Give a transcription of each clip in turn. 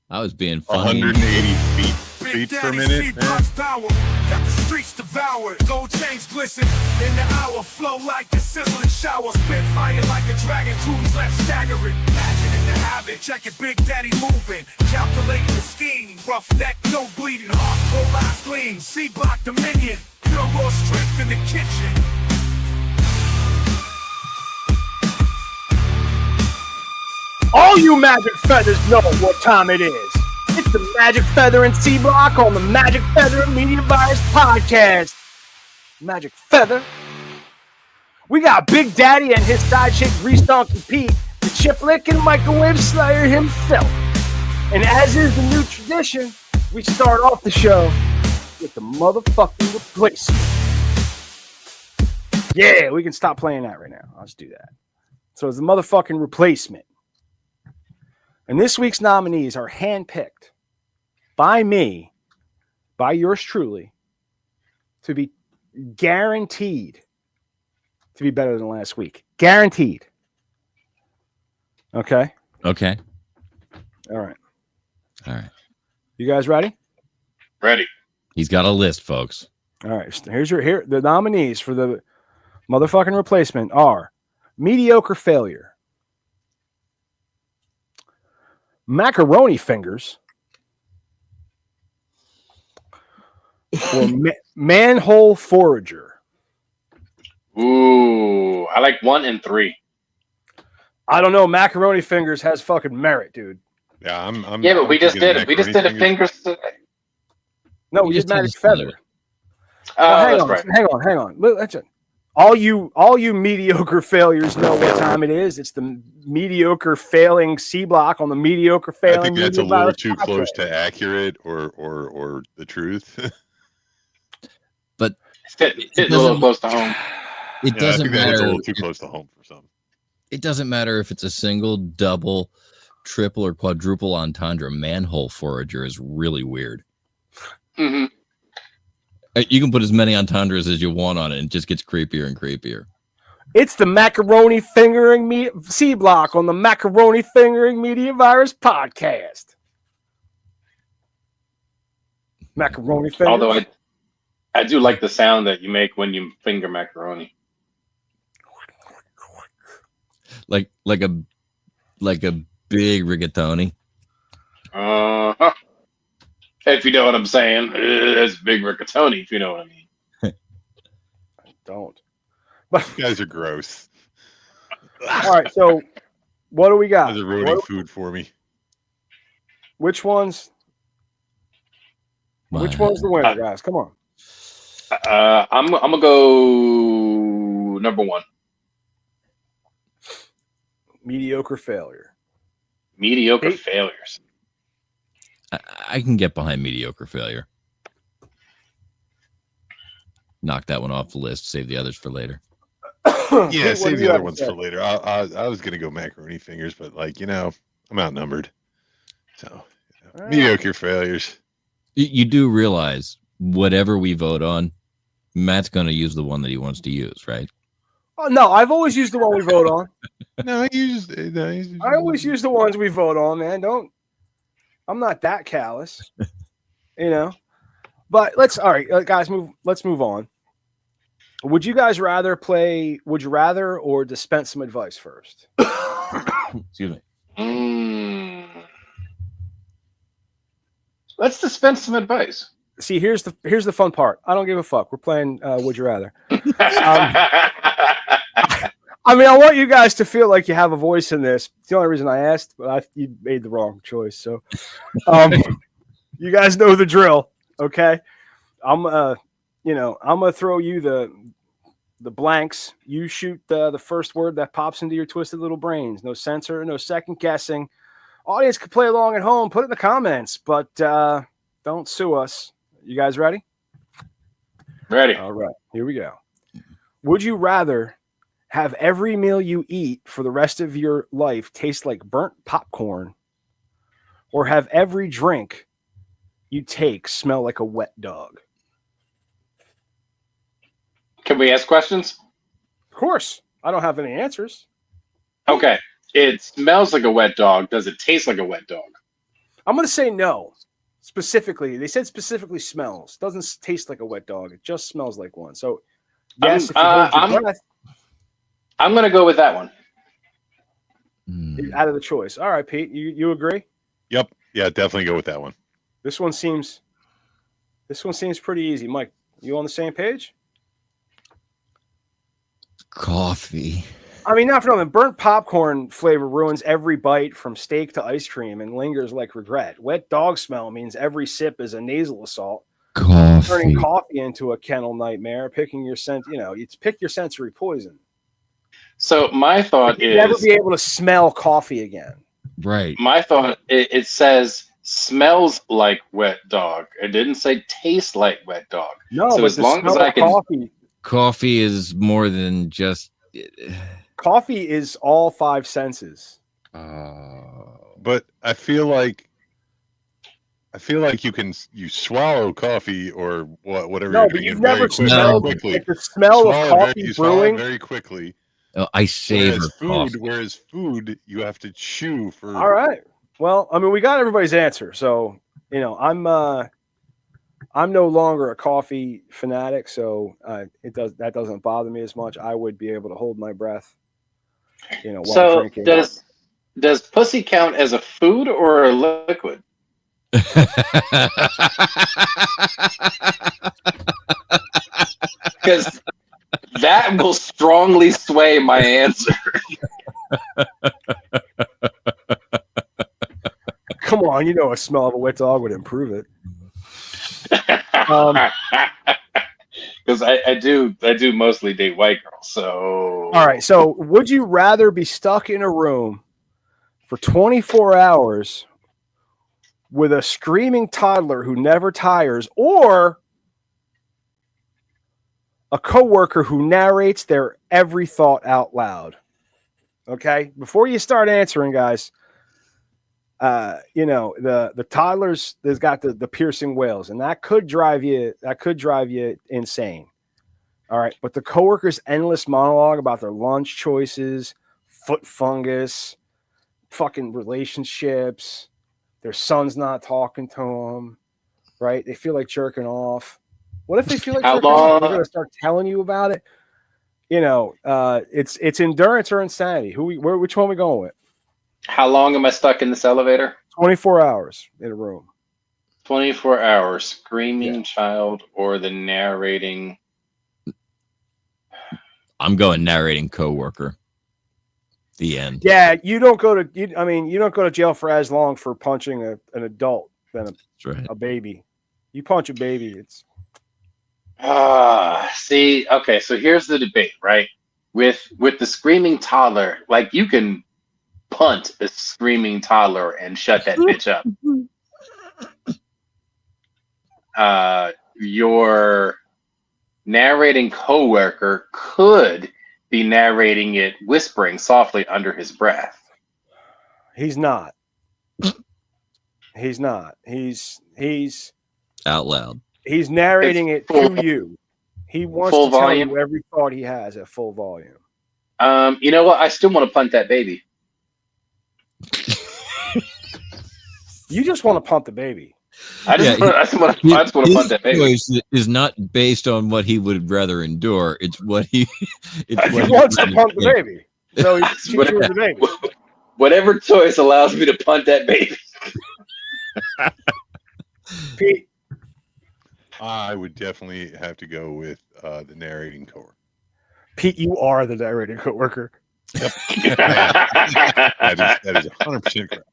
I was being funny. 180 feet per minute. Got the streets devoured, gold chains glisten in the hour, flow like a sizzling shower, spit fire like a dragon, tunes left staggering, imagining the habit, check it, Big Daddy moving, calculating the scheme, rough neck, no bleeding, hardcore eyes gleam, C-block dominion, pure raw strength in the kitchen. All you Magic Feathers know what time it is. It's the Magic Feather and C-Block on the Magic Feather and Media Virus podcast. Magic Feather. We got Big Daddy and his side chick Grease Donkey Pete, the chip-licking microwave slayer himself. And as is the new tradition, we start off the show with the motherfucking replacement. Yeah, we can stop playing that right now. Let's do that. So it's the motherfucking replacement. And this week's nominees are handpicked by me, by yours truly, to be guaranteed to be better than last week. Guaranteed. Okay? Okay. All right. All right. You guys ready? Ready. He's got a list, folks. All right. Here the nominees for the motherfucking replacement are mediocre failure, macaroni fingers, or manhole forager. Ooh, I like 1 and 3. I don't know. Macaroni fingers has fucking merit, dude. Yeah, I'm. Yeah, but we just thinking did it. We just macaroni did a fingers today. No, we just did Magic told us Feather. That's right. Hang on. Look, that's it. All you mediocre failures know what time it is. It's the mediocre failing C-Block on the mediocre failing. I think that's a Media little Virus too podcast. close to accurate or the truth. But It's hitting a little close to home. it I doesn't think that is a matter. little too close to home for some. It doesn't matter if it's a single, double, triple, or quadruple entendre. Manhole forager is really weird. Mm-hmm. You can put as many entendres as you want on it, and it just gets creepier and creepier. It's the macaroni fingering C-Block on the macaroni fingering Media Virus podcast. Macaroni fingers. Although I do like the sound that you make when you finger macaroni. Like a big rigatoni. Uh-huh. If you know what I'm saying. It's big rigatoni, if you know what I mean. I don't. But You guys are gross. all right, so what do we You got? guys are ruining food for me. Which one's the winner, guys? Come on. I'm gonna go number 1. Mediocre failure. Mediocre Hey. failures. I can get behind mediocre failure. Knock that one off the list. Save the others for later. Yeah, What save do the you other have ones to for say? later. I was gonna go macaroni fingers, but I'm outnumbered. So All right. mediocre failures. You do realize whatever we vote on, Matt's going to use the one that he wants to use, right? Oh, no, I've always used the one we vote on. No, I always use the ones we vote on, man. I'm not that callous, you know. But all right, guys, let's move on. Would you guys rather play Would You Rather or dispense some advice first? Excuse me. Let's dispense some advice. See, here's the fun part. I don't give a fuck. We're playing Would You Rather. I mean, I want you guys to feel like you have a voice in this. It's the only reason I asked, but you made the wrong choice. So, you guys know the drill, okay? I'm gonna throw you the blanks. You shoot the first word that pops into your twisted little brains. No censor, no second guessing. Audience can play along at home. Put it in the comments, but don't sue us. You guys ready? Ready. All right, here we go. Would you rather have every meal you eat for the rest of your life taste like burnt popcorn, or have every drink you take smell like a wet dog? Can we ask questions? Of course. I don't have any answers. Okay. It smells like a wet dog. Does it taste like a wet dog? I'm going to say no. Specifically, they said specifically smells. Doesn't taste like a wet dog. It just smells like one. So, yes, if you hold your breath, I'm going to go with that one. you're out of the choice. All right, Pete, you agree? Yep. Yeah, definitely go with that one. This one seems pretty easy. Mike, you on the same page? Coffee. I mean, not for nothing. Burnt popcorn flavor ruins every bite from steak to ice cream and lingers like regret. Wet dog smell means every sip is a nasal assault. Coffee. Turning coffee into a kennel nightmare. Picking your scent, it's pick your sensory poison. So my thought is never be able to smell coffee again. Right. My thought, it says smells like wet dog. It didn't say taste like wet dog. No, so but as long as I can, coffee is more than just. Coffee is all five senses. But I feel like you swallow coffee or whatever. No, you're but doing you've it very never quickly. smelled Quickly. the smell of coffee You swallow brewing it very quickly. Oh, I savor coffee. Whereas food, you have to chew for. All right. Well, I mean, we got everybody's answer, so I'm no longer a coffee fanatic, so that doesn't bother me as much. I would be able to hold my breath, while so drinking. Does pussy count as a food or a liquid? Because that will strongly sway my answer. Come on, a smell of a wet dog would improve it. Because I do mostly date white girls. So all right. So would you rather be stuck in a room for 24 hours with a screaming toddler who never tires, or a coworker who narrates their every thought out loud? Okay, before you start answering, guys, the toddlers, there's got the piercing wails, and that could drive you insane. All right, but the coworker's endless monologue about their lunch choices, foot fungus, fucking relationships, their son's not talking to them, right? They feel like jerking off. What if they feel like jerking off? They're gonna start telling you about it. It's endurance or insanity. Which one are we going with? How long am I stuck in this elevator? 24 hours in a room. 24 hours. Screaming child or the narrating. I'm going narrating coworker. The end. Yeah, you don't go to jail for as long for punching an adult than a baby. You punch a baby, it's. See, okay, so here's the debate, right? With the screaming toddler, like you can punt a screaming toddler and shut that bitch up. Your narrating coworker could be narrating it whispering softly under his breath. He's not. He's not. He's out loud. He's narrating it to you. He wants to tell you every thought he has at full volume. You know what? I still want to punt that baby. You just want to punt the baby. I just want to punt that baby. His choice is not based on what he would rather endure. It's what he. He wants to punt the baby. So he's the baby. Whatever choice allows me to punt that baby. Pete. I would definitely have to go with the narrating coworker. Pete, you are the narrating coworker. Yep. that is 100% correct.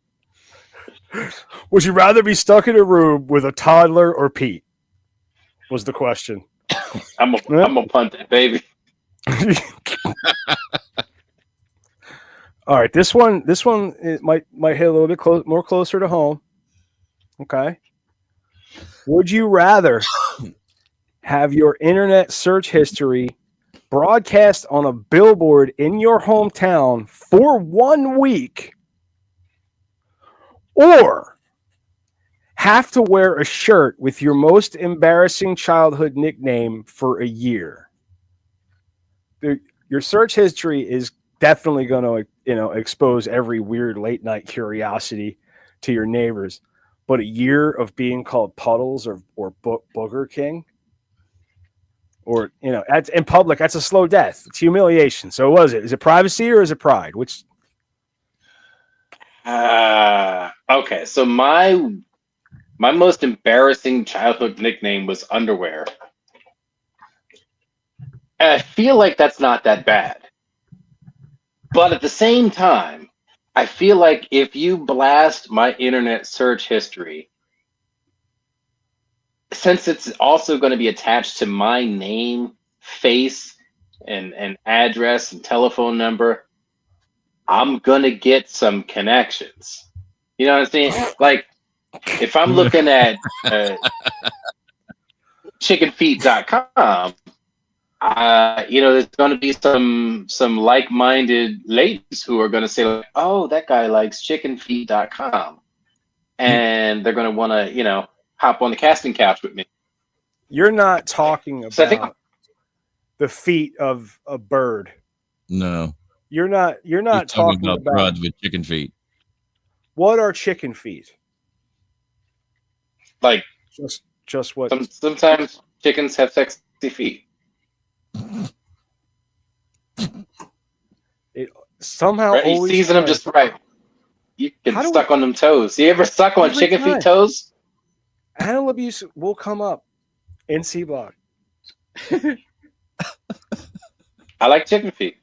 Would you rather be stuck in a room with a toddler or Pete? Was the question. I'm gonna punt that baby. All right, this one it might hit a little bit more closer to home. Okay. Would you rather have your internet search history broadcast on a billboard in your hometown for 1 week, or have to wear a shirt with your most embarrassing childhood nickname for a year? Your search history is definitely going to, expose every weird late night curiosity to your neighbors. but a year of being called Puddles or Booger King, or that's in public, that's a slow death. It's humiliation. So what is it? Is it privacy or is it pride? Which? Okay. So my most embarrassing childhood nickname was Underwear. And I feel like that's not that bad. But at the same time, I feel like if you blast my internet search history, since it's also going to be attached to my name, face, and address and telephone number, I'm going to get some connections. You know what I'm saying? Like, if I'm looking at chickenfeet.com, there's going to be some like-minded ladies who are going to say, like, oh, that guy likes chickenfeet.com. And they're going to want to, hop on the casting couch with me. You're not talking about the feet of a bird. No. You're not talking about broads with chicken feet. What are chicken feet? Like just what? Sometimes chickens have sexy feet. It somehow Right? You always season them just right. You get stuck on them toes. You ever suck on chicken feet toes? Animal abuse will come up in C Block. I like chicken feet.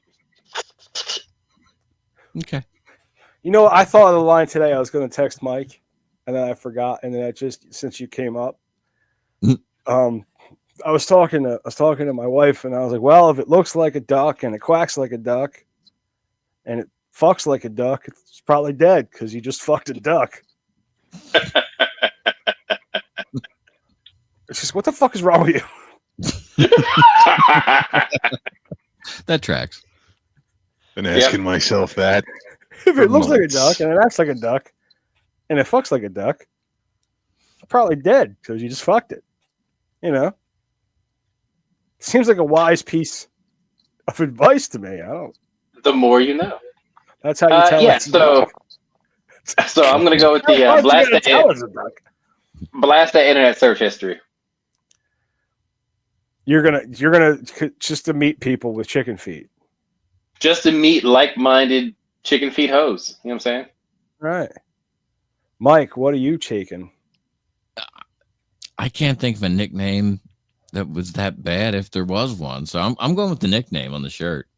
Okay. I thought of the line today. I was going to text Mike, and then I forgot. And then I just, since you came up, I was talking to my wife, and I was like, well, if it looks like a duck and it quacks like a duck, and it fucks like a duck, it's probably dead because you just fucked a duck. It's just, what the fuck is wrong with you? That tracks. Been asking myself that. If it looks like a duck and it acts like a duck and it fucks like a duck, it's probably dead because you just fucked it. Seems like a wise piece of advice to me. I don't. The more you know. That's how you tell it. So I'm gonna go with the blast that internet search history. You're gonna just to meet people with chicken feet. Just to meet like-minded chicken feet hoes. You know what I'm saying? Right. Mike, what are you taking? I can't think of a nickname that was that bad if there was one. So I'm going with the nickname on the shirt.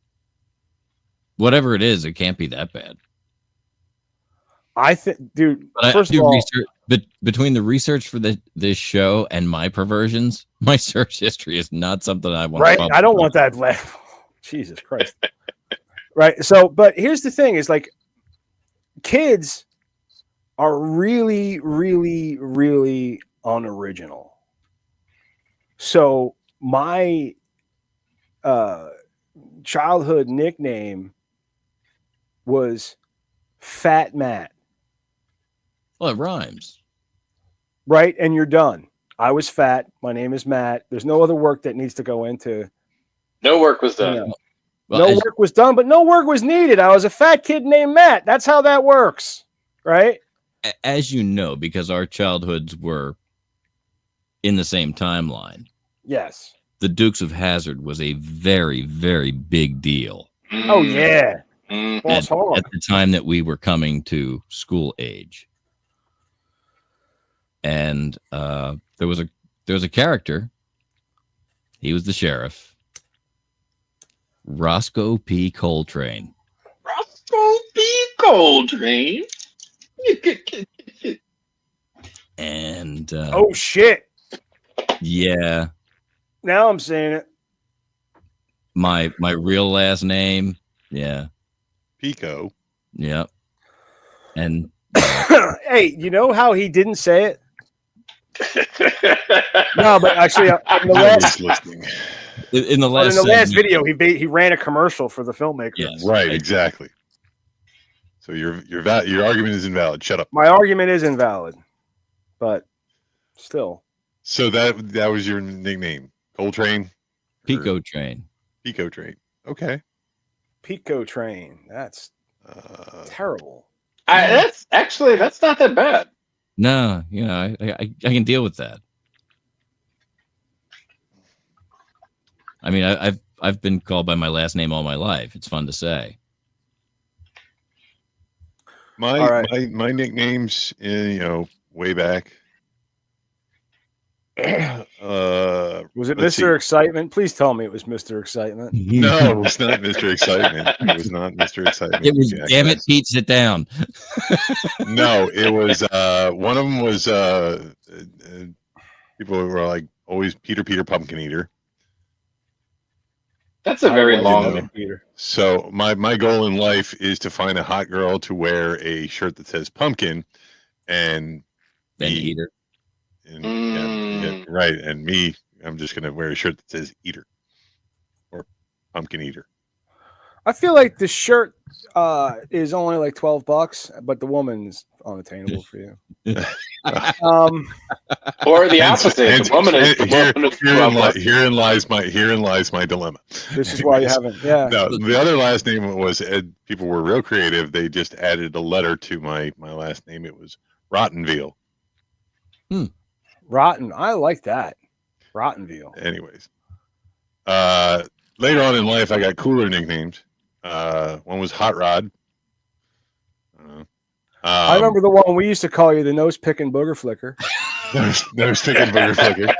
Whatever it is, it can't be that bad. I think, dude, but first of all, research, but between the research for this show and my perversions, my search history is not something I want. Right. I don't want that left. Jesus Christ. Right. So, but here's the thing is, like, kids are really, really, really unoriginal. So my childhood nickname was Fat Matt. Well, it rhymes. Right. And you're done. I was fat. My name is Matt. There's no other work that needs to go into. No work was done. Well, no work was done, but no work was needed. I was a fat kid named Matt. That's how that works. Right. As you know, because our childhoods were in the same timeline. Yes. The Dukes of Hazzard was a very, very big deal. Oh, yeah. At the time that we were coming to school age. And there was a character. He was the sheriff. Roscoe P. Coltrane. Roscoe P. Coltrane. And oh shit. Yeah. Now I'm saying it. My real last name. Yeah. Pico. Yep. And hey, you know how he didn't say it? No, but actually, in the last video, he ran a commercial for the filmmaker. Yes, right, exactly. So your argument is invalid. Shut up. My argument is invalid, but still. So that was your nickname, Coltrane, Pico Train. Pico Train. Okay. Pico Train. That's terrible. That's not that bad. No, I can deal with that. I mean, I've been called by my last name all my life. It's fun to say. My All right. my nicknames, way back. Was it let's see. Mr. Excitement? Please tell me it was Mr. Excitement. No, it was not Mr. Excitement. It was not Mr. Excitement. It was, damn it, Pete, sit down. No, it was one of them was people who were like always Peter Pumpkin Eater. That's a very long know. Peter. So my goal in life is to find a hot girl to wear a shirt that says pumpkin and Then Eater. And, yeah, right. And me, I'm just gonna wear a shirt that says Eater or Pumpkin Eater. I feel like the shirt is only like $12, but the woman is unattainable for you. Or the opposite. The woman is herein lies my dilemma. This is why you haven't. Yeah. No, the other last name was people were real creative. They just added a letter to my last name. It was Rottenveal. Rotten. I like that. Rottenveal. Anyways, later on in life, I got cooler nicknames. One was Hot Rod. I remember the one we used to call you, the nose picking booger flicker. nose picking booger flicker.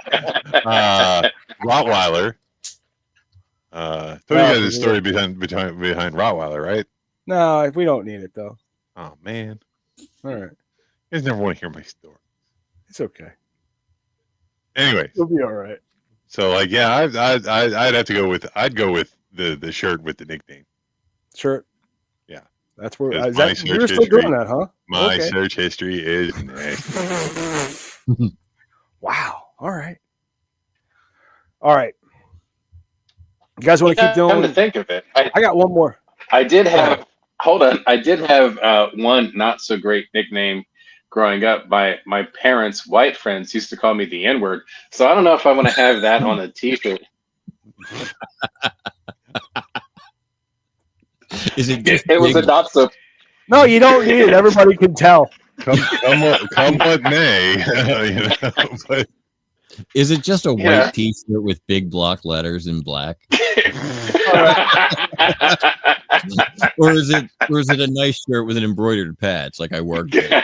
Rottweiler. Told you guys the story behind Rottweiler, right? No, we don't need it though. Oh man. All right. You guys never want to hear my story. It's okay. Anyway, it'll be all right. So like, yeah, I'd have to go with the shirt with the nickname. Shirt. Yeah, that's where you're still doing that, huh? My search history is next. Wow. All right. You guys want to keep doing? Come to think of it, I got one more. I did have. Hold on. I did have one not so great nickname growing up. My parents' white friends used to call me the N-word. So I don't know if I want to have that on a t-shirt. It was a not so. No, you don't need it. Everybody can tell. Come what may. But is it just a white t-shirt with big block letters in black? or is it a nice shirt with an embroidered patch like I worked there?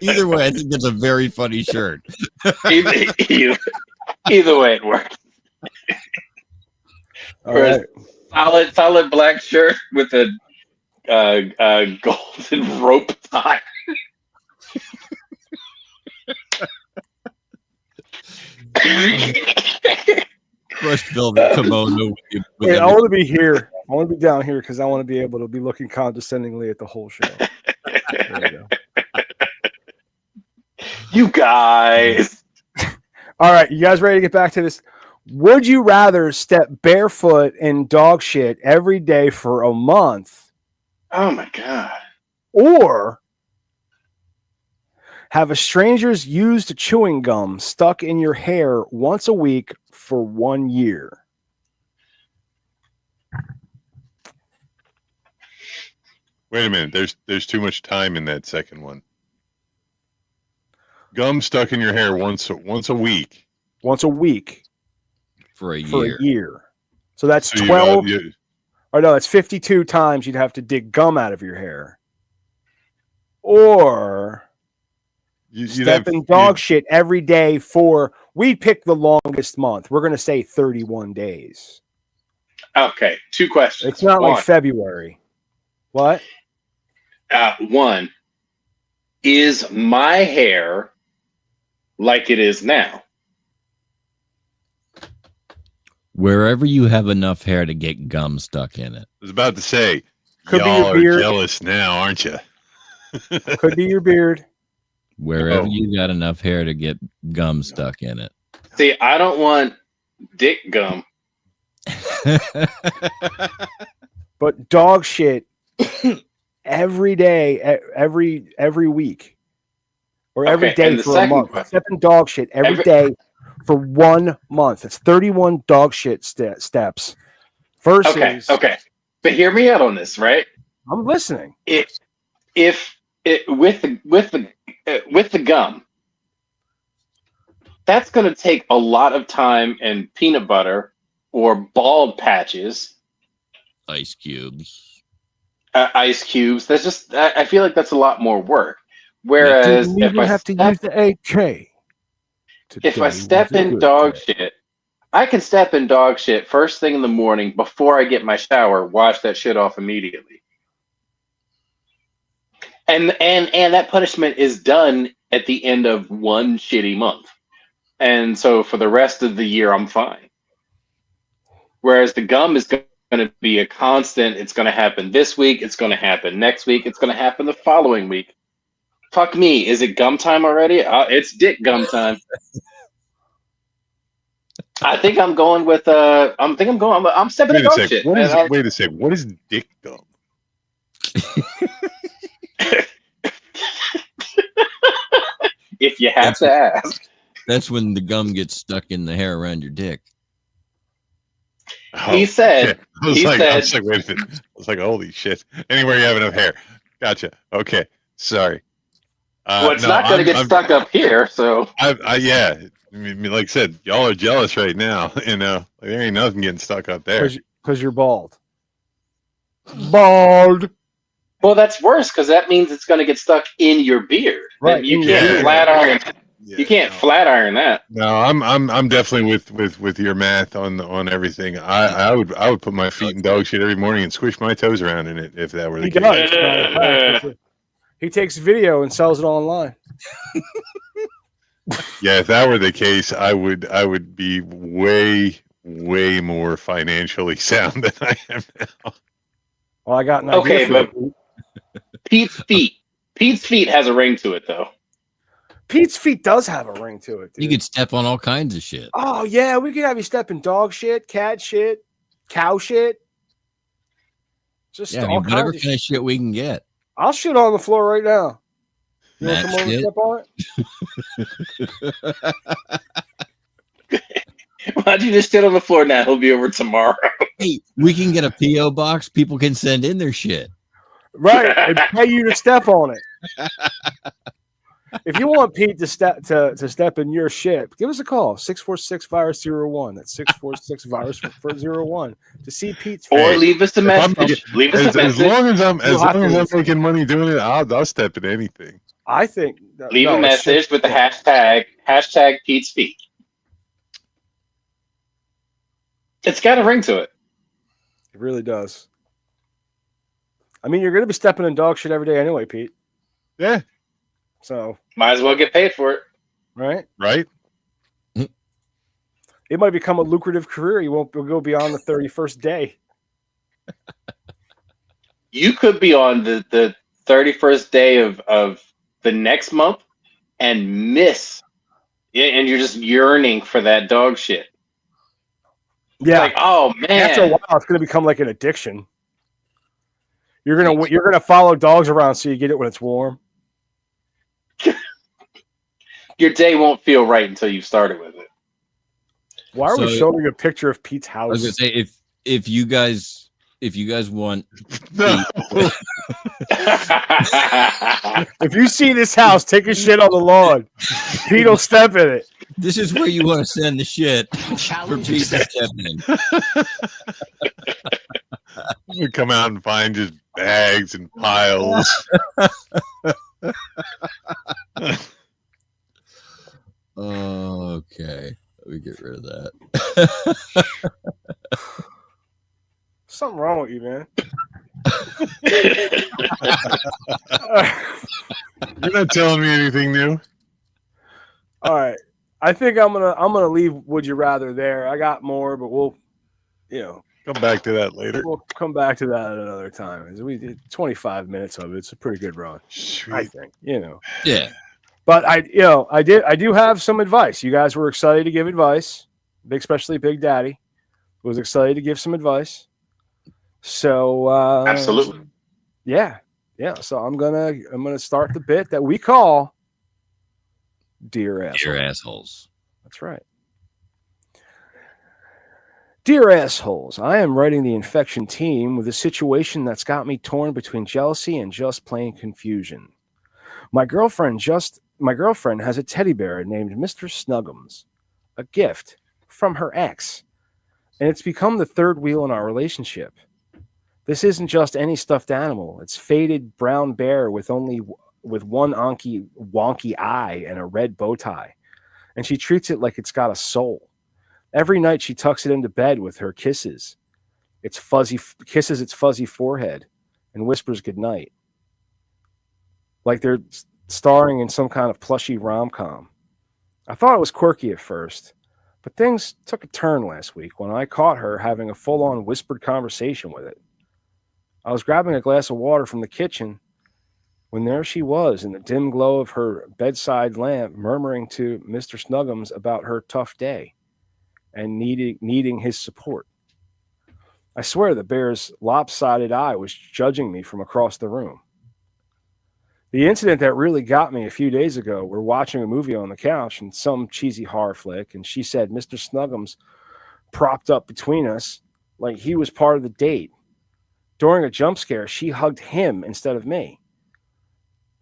Either way, I think that's a very funny shirt. Either way, it works. Solid black shirt with a golden rope tie. Crushed velvet kimono. Wait, I want to be here. I want to be down here because I want to be able to be looking condescendingly at the whole show. There you go. You guys. All right, you guys ready to get back to this? Would you rather step barefoot in dog shit every day for a month? Oh my God. Or have a stranger's used chewing gum stuck in your hair once a week for 1 year? wait a minute. There's too much time in that second one. Gum stuck in your hair once a week. Once a week. For a year. So that's 12. Or no, that's 52 times you'd have to dig gum out of your hair. Or step in dog shit every day for, we pick the longest month. We're going to say 31 days. Okay, two questions. It's not like February. What? One, is my hair like it is now? Wherever you have enough hair to get gum stuck in it. I was about to say, Could y'all be your beard. are jealous now, aren't you? Could be your beard. Wherever you got enough hair to get gum stuck in it. See, I don't want dick gum. But dog shit every day, every week, or every day for a month. Step in dog shit every day for 1 month. It's 31 dog shit steps. Versus, okay. But hear me out on this, right? I'm listening. If it with the gum, that's going to take a lot of time and peanut butter or bald patches, Ice cubes. ice cubes. That's just I feel like that's a lot more work. You Whereas didn't even have to use the AK. if I step in dog shit, I can step in dog shit first thing in the morning before I get my shower, wash that shit off immediately. And that punishment is done at the end of one shitty month. And so for the rest of the year I'm fine. Whereas the gum is going to be a constant. It's going to happen this week, it's going to happen next week, it's going to happen the following week. Fuck me, is it gum time already? It's dick gum time. I think I'm going with I'm stepping in dog shit. Wait a second. What is dick gum? If you have to ask. That's when the gum gets stuck in the hair around your dick. He said. I was like, wait a minute. I was like, holy shit. Anywhere you have enough hair. Gotcha. Okay. Sorry. Well, it's not going to get stuck up here, so. Yeah. I mean, like I said, y'all are jealous right now. You know, like, there ain't nothing getting stuck up there. Because you're bald. Bald. Well, that's worse because that means it's going to get stuck in your beard. Right. You can't flat iron. You can't flat iron that. No, I'm definitely with your math on everything. I would put my feet in dog shit every morning and squish my toes around in it if that were the case. Does. He takes video and sells it online. Yeah, if that were the case, I would be way more financially sound than I am now. Well, I got an idea. Okay, but Pete's feet has a ring to it, though. Pete's feet does have a ring to it, dude. You could step on all kinds of shit. Oh, yeah. We could have you step in dog shit, cat shit, cow shit. Just whatever kind of shit we can get. I'll shit on the floor right now. You want to come over and step on it? Why don't you just sit on the floor now? He'll be over tomorrow. Hey, we can get a P.O. box. People can send in their shit. Right. And pay you to step on it. If you want Pete to step in your shit, give us a call. 646-virus-01. That's 646-virus-01 to see Pete's or face. Leave us a message. As long as I'm making money doing it, I'll step in anything. I think leave a message with the hashtag Pete's feet. It's got a ring to it. It really does. I mean, you're going to be stepping in dog shit every day anyway, Pete. Yeah. So might as well get paid for it. Right. It might become a lucrative career. You won't go beyond the 31st day. You could be on the 31st day of the next month and miss. And you're just yearning for that dog shit. Yeah. Like, oh man. After a while, it's going to become like an addiction. You're gonna follow dogs around so you get it when it's warm. Your day won't feel right until you've started with it. Why are we showing a picture of Pete's house? I was gonna say if you guys want if you see this house, take a shit on the lawn. Pete will step in it. This is where you want to send the shit for Pete to step in. We come out and find just bags and piles. Okay, let me get rid of that. Something wrong with you, man. You're not telling me anything new. All right, I think I'm gonna leave Would You Rather there. I got more, but we'll come back to that later. We'll come back to that at another time. We did 25 minutes of it. It's a pretty good run. Sweet. I think. Yeah. But I do have some advice. You guys were excited to give advice, especially Big Daddy was excited to give some advice. So absolutely, yeah. So I'm gonna start the bit that we call Dear Assholes. Dear Assholes. That's right. Dear assholes, I am writing the infection team with a situation that's got me torn between jealousy and just plain confusion. My girlfriend has a teddy bear named Mr. Snuggums, a gift from her ex, and it's become the third wheel in our relationship. This isn't just any stuffed animal. It's faded brown bear with one wonky eye and a red bow tie, and she treats it like it's got a soul. Every night she tucks it into bed with her kisses its fuzzy forehead and whispers goodnight, like they're starring in some kind of plushy rom-com. I thought it was quirky at first, but things took a turn last week when I caught her having a full-on whispered conversation with it. I was grabbing a glass of water from the kitchen when there she was in the dim glow of her bedside lamp, murmuring to Mr. Snuggums about her tough day and needing his support. I swear the bear's lopsided eye was judging me from across the room. The incident that really got me a few days ago, we're watching a movie on the couch and some cheesy horror flick, and she said Mr. Snuggums propped up between us like he was part of the date. During a jump scare, she hugged him instead of me,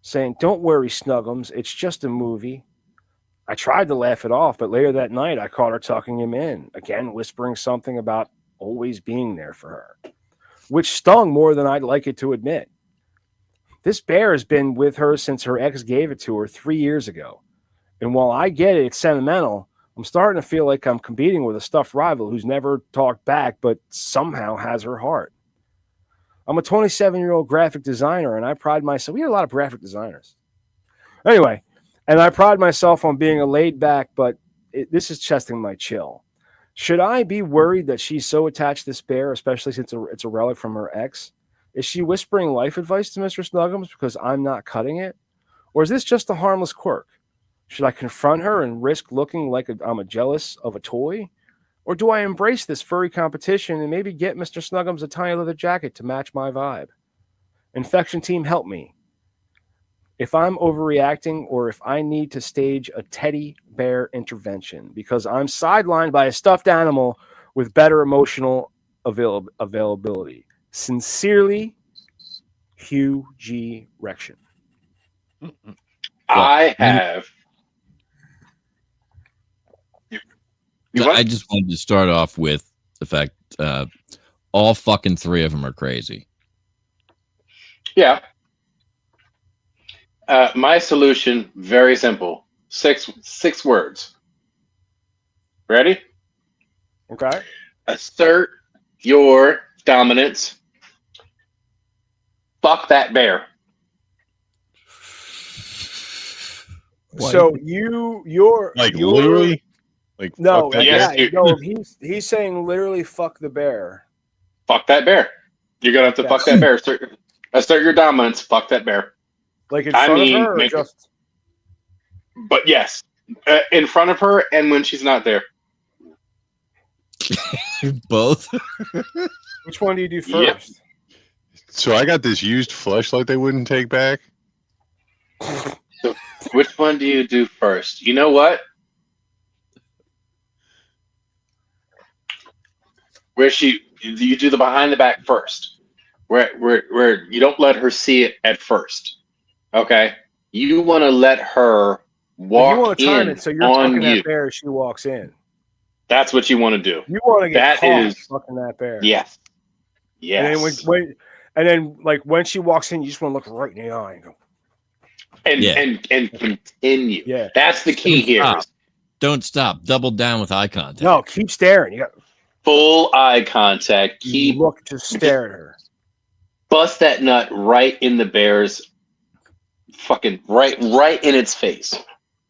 saying, "Don't worry, Snuggums, it's just a movie." I tried to laugh it off, but later that night I caught her tucking him in, again whispering something about always being there for her, which stung more than I'd like it to admit. This bear has been with her since her ex gave it to her 3 years ago. And while I get it, it's sentimental, I'm starting to feel like I'm competing with a stuffed rival who's never talked back, but somehow has her heart. I'm a 27-year-old graphic designer, and I pride myself. We had a lot of graphic designers. Anyway, and I pride myself on being a laid back, but this is testing my chill. Should I be worried that she's so attached to this bear, especially since it's a relic from her ex? Is she whispering life advice to Mr. Snuggums because I'm not cutting it? Or is this just a harmless quirk? Should I confront her and risk looking like I'm jealous of a toy? Or do I embrace this furry competition and maybe get Mr. Snuggums a tiny leather jacket to match my vibe? Infection team, help me. If I'm overreacting or if I need to stage a teddy bear intervention because I'm sidelined by a stuffed animal with better emotional availability. Sincerely, Hugh G. Rection. I have. I just wanted to start off with the fact all fucking three of them are crazy. Yeah. My solution, very simple. Six words. Ready? Okay. Assert your dominance. Fuck that bear. So you're literally, like no, fuck that yes, bear? no. He's saying literally fuck the bear. Fuck that bear. You're gonna have to fuck that bear. Assert your dominance. Fuck that bear. Like in front of her, or just? But yes, in front of her and when she's not there. Both. Which one do you do first? Yep. So I got this used fleshlight they wouldn't take back. So which one do you do first? You know what? You do the behind the back first, where you don't let her see it at first. Okay, you want to let her walk you want to time in it so you're on fucking you. that bear as she walks in. That's what you want to do. You want to get That caught is- fucking that bear. Yes. Yes. And then when she walks in, you just want to look right in the eye and go, and continue. Yeah. That's the key here. Stop. Don't stop. Double down with eye contact. no, keep staring. You got Full eye contact. Keep look, just stare at her. bust that nut right in the bear's fucking right in its face.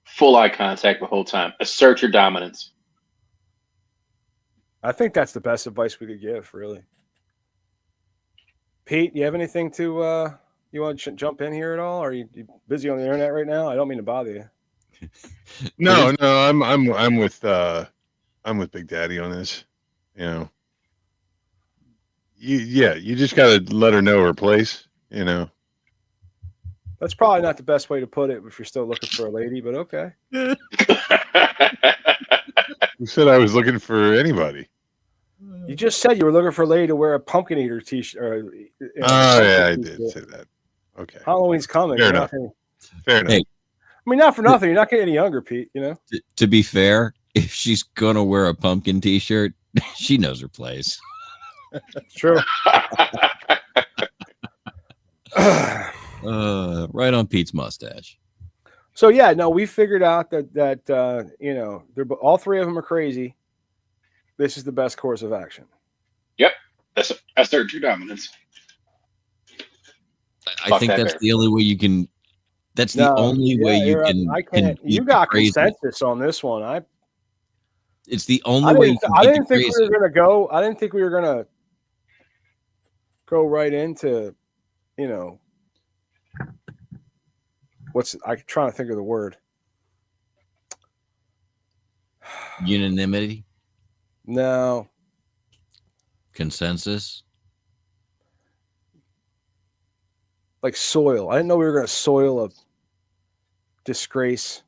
Full eye contact the whole time. Assert your dominance. I think that's the best advice we could give, really. Pete, you have anything to you want to jump in here at all? Or are you busy on the internet right now? I don't mean to bother you. No, I'm with Big Daddy on this. You know, you just gotta let her know her place. You know, That's probably not the best way to put it if you're still looking for a lady, but okay. who said I was looking for anybody? You just said you were looking for a lady to wear a pumpkin eater t-shirt. Oh yeah, I did say that. Okay. Halloween's coming. Fair enough. Fair enough. Hey. I mean, not for nothing. You're not getting any younger, Pete. You know. To be fair, if she's gonna wear a pumpkin T-shirt, she knows her place. True. Right on Pete's mustache. So yeah, no, we figured out that you know, they're all three of them are crazy. This is the best course of action. Yep, that's their true dominance. I think that's the only way you can. That's the only way you can. I can't. You got consensus on this one. It's the only way. I didn't think we were gonna go. I didn't think we were gonna go right into, you know, I'm trying to think of the word. Unanimity? No. Consensus? Like soil. I didn't know we were going to soil a disgrace,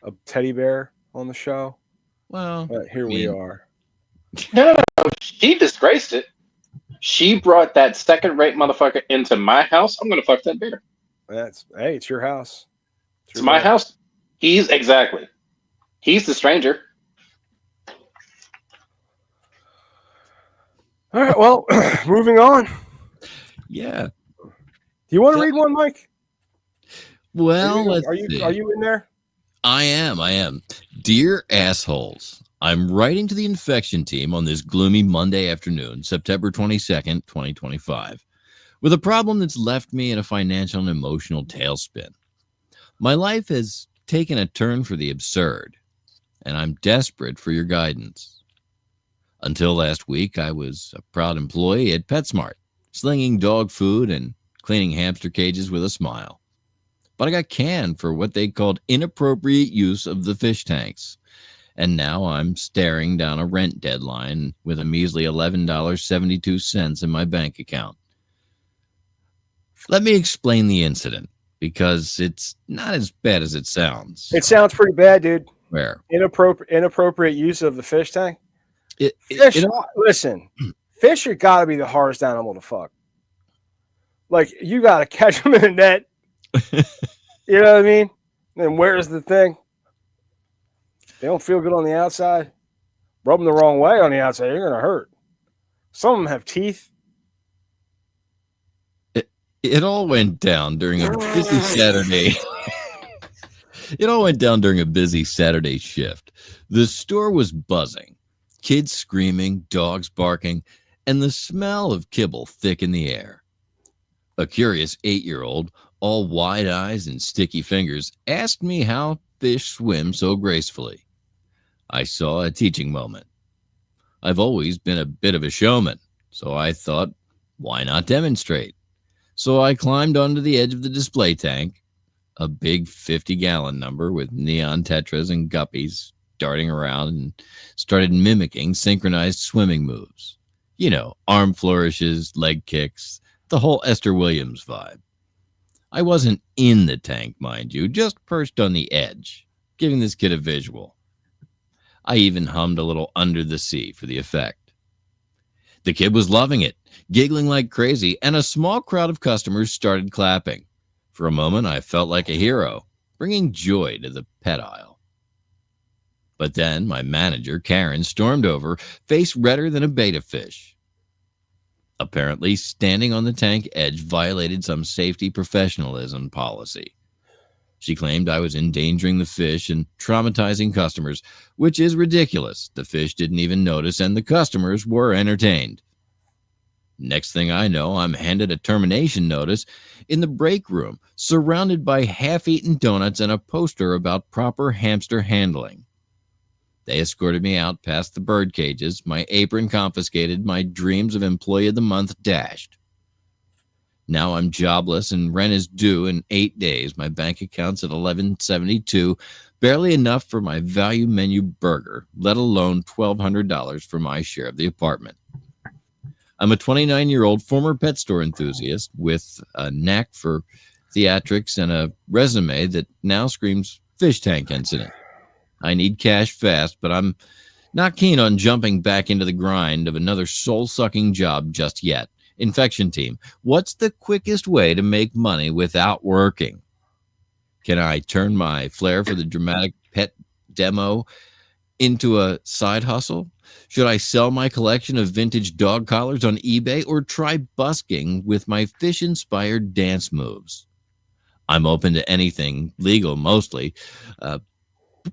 a teddy bear on the show. Well, but here we are. No. She disgraced it. She brought that second-rate motherfucker into my house. I'm going to fuck that bear. Hey, it's your house. It's my house. He's the stranger. All right. Well, moving on. Yeah. Do you want to read one, Mike? Well, are you in there? I am. Dear assholes, I'm writing to the infection team on this gloomy Monday afternoon, September 22nd, 2025, with a problem that's left me in a financial and emotional tailspin. My life has taken a turn for the absurd, and I'm desperate for your guidance. Until last week, I was a proud employee at PetSmart, slinging dog food and cleaning hamster cages with a smile. But I got canned for what they called inappropriate use of the fish tanks. And now I'm staring down a rent deadline with a measly $11.72 in my bank account. Let me explain the incident, because it's not as bad as it sounds. It sounds pretty bad, dude. Where? Inappropriate use of the fish tank? Listen, fish are got to be the hardest animal to fuck. Like, you got to catch them in a net. You know what I mean? And where's the thing? They don't feel good on the outside. Rub them the wrong way on the outside, you're going to hurt. Some of them have teeth. It all went down during a busy Saturday. It all went down during a busy Saturday shift. The store was buzzing. Kids screaming, dogs barking, and the smell of kibble thick in the air. A curious 8-year-old, all wide eyes and sticky fingers, asked me how fish swim so gracefully. I saw a teaching moment. I've always been a bit of a showman, so I thought, why not demonstrate? So I climbed onto the edge of the display tank, a big 50-gallon number with neon tetras and guppies darting around, and started mimicking synchronized swimming moves. You know, arm flourishes, leg kicks, the whole Esther Williams vibe. I wasn't in the tank, mind you, just perched on the edge, giving this kid a visual. I even hummed a little Under the Sea for the effect. The kid was loving it, giggling like crazy, and a small crowd of customers started clapping. For a moment, I felt like a hero, bringing joy to the pet aisle. But then my manager, Karen, stormed over, face redder than a betta fish. Apparently, standing on the tank edge violated some safety professionalism policy. She claimed I was endangering the fish and traumatizing customers, which is ridiculous. The fish didn't even notice, and the customers were entertained. Next thing I know, I'm handed a termination notice in the break room, surrounded by half-eaten donuts and a poster about proper hamster handling. They escorted me out past the bird cages, my apron confiscated, my dreams of Employee of the Month dashed. Now I'm jobless and rent is due in 8 days. My bank account's at $11.72, barely enough for my value menu burger, let alone $1,200 for my share of the apartment. I'm a 29-year-old former pet store enthusiast with a knack for theatrics and a resume that now screams fish tank incident. I need cash fast, but I'm Not keen on jumping back into the grind of another soul-sucking job just yet. Infection team, what's the quickest way to make money without working? Can I turn my flair for the dramatic pet demo into a side hustle? Should I sell my collection of vintage dog collars on eBay or try busking with my fish-inspired dance moves? I'm open to anything legal mostly,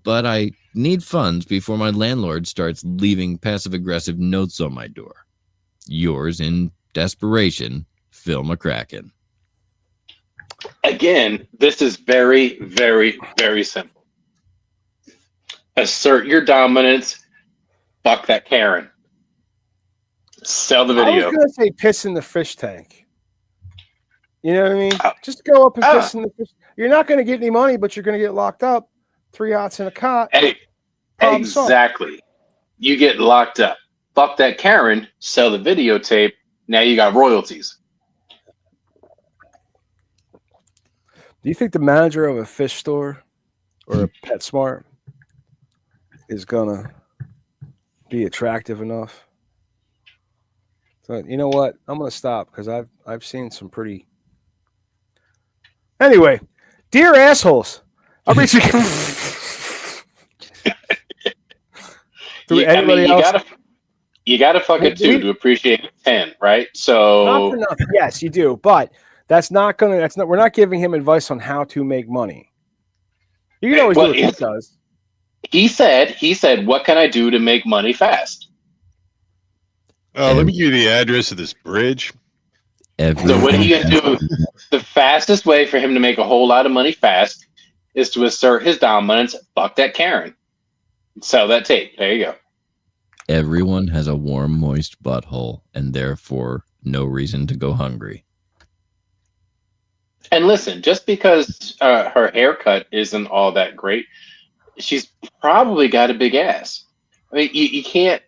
but I need funds before my landlord starts leaving passive-aggressive notes on my door. Yours in desperation, Phil McCracken. Again, this is very, very, very simple. Assert your dominance. Fuck that Karen. Sell the video. I was gonna say piss in the fish tank. You know what I mean? Just go up and piss in the fish. You're not gonna get any money, but you're gonna get locked up. 3 hots in a cot. Hey, exactly. You get locked up. Fuck that Karen. Sell the videotape. Now you got royalties. Do you think the manager of a fish store or a PetSmart is gonna be attractive enough? So you know what? I'm gonna stop because I've seen some pretty. Anyway, dear assholes, I'm reaching. You gotta fuck it too to appreciate a 10, right? So not for nothing. Yes, you do, but that's not gonna. That's not. We're not giving him advice on how to make money. You can always do what he does. He said, what can I do to make money fast? Let me give you the address of this bridge. So what are you gonna do? The fastest way for him to make a whole lot of money fast is to assert his dominance. Fuck that Karen. Sell that tape. There you go. Everyone has a warm, moist butthole, and therefore no reason to go hungry. And listen, just because her haircut isn't all that great, she's probably got a big ass. I mean, you can't.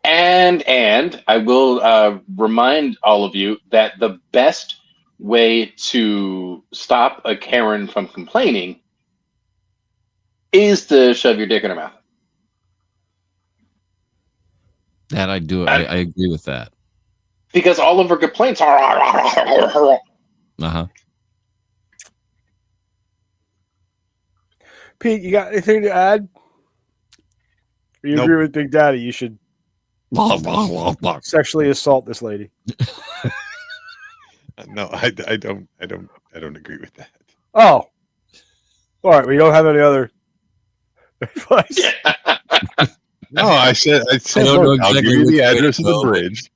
And I will remind all of you that the best way to stop a Karen from complaining is to shove your dick in her mouth. That I do. I agree with that. Because all of her complaints are. Pete, you got anything to add? Or you agree with Big Daddy? You should sexually assault this lady. No, I don't agree with that. Oh, all right. We don't have any other advice. No, I said look, I'll give you the address of the bridge.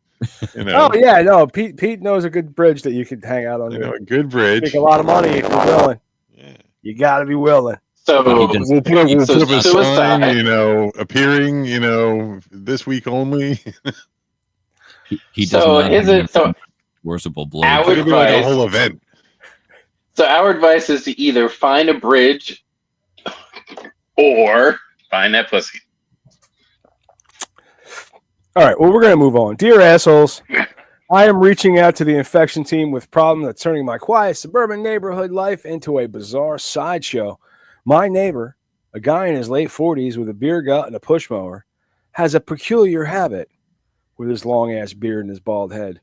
You know. Oh yeah, no. Pete knows a good bridge that you could hang out on. You know, a good bridge. Make a lot of money if you're willing. Yeah. You got to be willing. So we'll put up a sign, you know, appearing, you know, this week only. he does not forcible blow. Our advice, like a whole event. So our advice is to either find a bridge or find that pussy. All right, well, we're going to move on. Dear assholes, I am reaching out to the infection team with problem that's turning my quiet suburban neighborhood life into a bizarre sideshow. My neighbor, a guy in his late 40s with a beer gut and a push mower, has a peculiar habit with his long-ass beard and his bald head.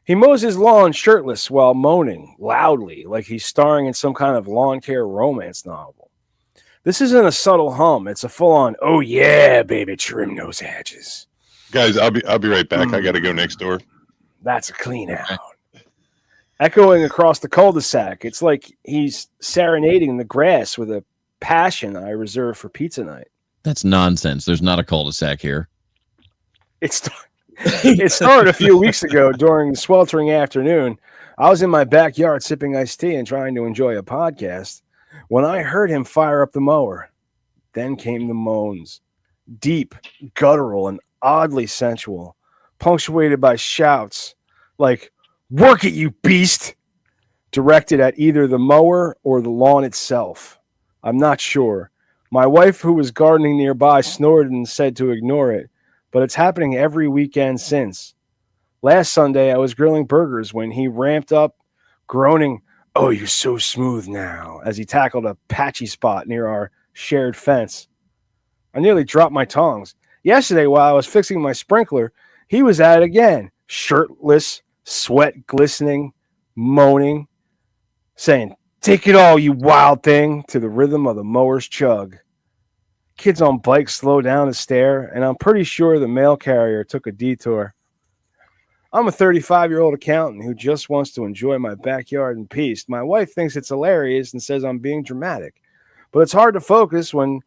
He mows his lawn shirtless while moaning loudly like he's starring in some kind of lawn care romance novel. This isn't a subtle hum. It's a full-on, oh yeah, baby, trim those edges. Guys, I'll be right back. I got to go next door. That's a clean out. Echoing across the cul-de-sac, it's like he's serenading the grass with a passion I reserve for pizza night. That's nonsense. There's not a cul-de-sac here. It started a few weeks ago during the sweltering afternoon. I was in my backyard sipping iced tea and trying to enjoy a podcast when I heard him fire up the mower. Then came the moans. Deep, guttural, and oddly sensual, punctuated by shouts like, "Work it, you beast!" directed at either the mower or the lawn itself. I'm not sure. My wife, who was gardening nearby, snorted and said to ignore it, but it's happening every weekend since. Last Sunday, I was grilling burgers when he ramped up, groaning, "Oh, you're so smooth now," as he tackled a patchy spot near our shared fence. I nearly dropped my tongs. Yesterday, while I was fixing my sprinkler, he was at it again, shirtless, sweat glistening, moaning, saying, "Take it all, you wild thing," to the rhythm of the mower's chug. Kids on bikes slow down to stare, and I'm pretty sure the mail carrier took a detour. I'm a 35-year-old accountant who just wants to enjoy my backyard in peace. My wife thinks it's hilarious and says I'm being dramatic. But it's hard to focus when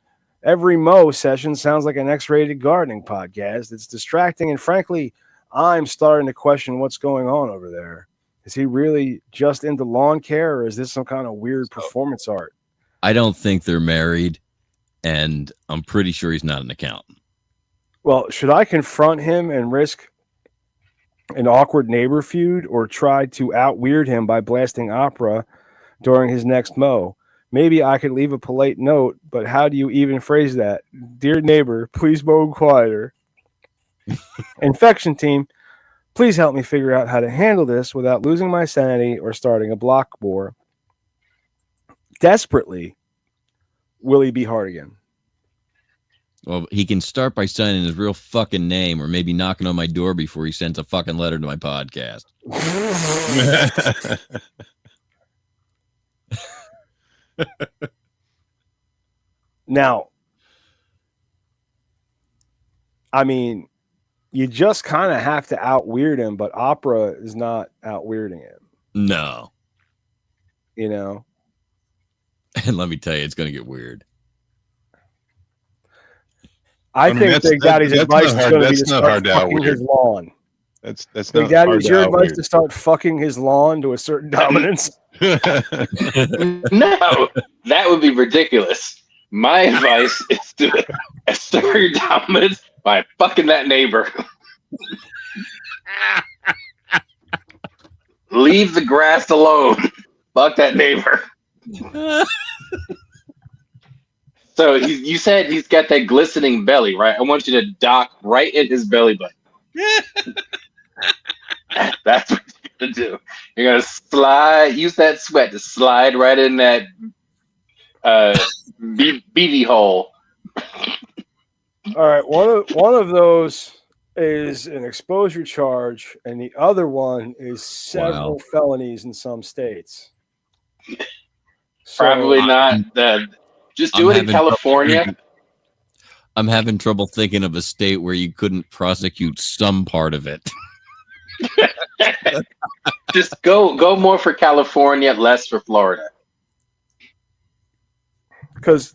every mow session sounds like an X-rated gardening podcast. It's distracting, and frankly, I'm starting to question what's going on over there. Is he really just into lawn care, or is this some kind of weird performance art? I don't think they're married, and I'm pretty sure he's not an accountant. Well, should I confront him and risk an awkward neighbor feud, or try to out-weird him by blasting opera during his next mow? Maybe I could leave a polite note, but how do you even phrase that? Dear neighbor, please mow quieter. Infection team, please help me figure out how to handle this without losing my sanity or starting a block war. Desperately, Willie B. Hardigan. Well, he can start by signing his real fucking name, or maybe knocking on my door before he sends a fucking letter to my podcast. Now, I mean, you just kind of have to out-weird him, but opera is not out-weirding him. No. You know? And let me tell you, it's going to get weird. I think Big Daddy's advice is going to be to start fucking his lawn. That's Big Daddy, is your advice to start fucking his lawn to a certain dominance? No, that would be ridiculous. My advice is to assert your dominance by fucking that neighbor. Leave the grass alone. Fuck that neighbor. So you said he's got that glistening belly, right? I want you to dock right in his belly button. That's what you're gonna do. You're gonna slide, use that sweat to slide right in that BB hole. All right, one of those is an exposure charge, and the other one is several felonies in some states. So, probably not. Just do it in California. I'm having trouble thinking of a state where you couldn't prosecute some part of it. Just go more for California, less for Florida. Because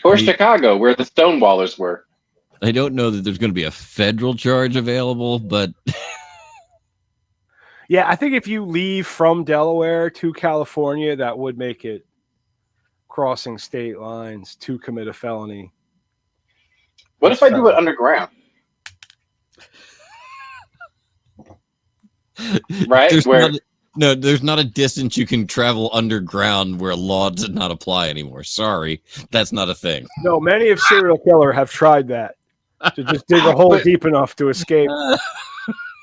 or Chicago, where the Stonewallers were. I don't know that there's going to be a federal charge available, but yeah, I think if you leave from Delaware to California, that would make it crossing state lines to commit a felony. What if I do it underground? Right? There's not a distance you can travel underground where law does not apply anymore. Sorry, that's not a thing. No, many of serial killer have tried that, to just dig a hole deep enough to escape.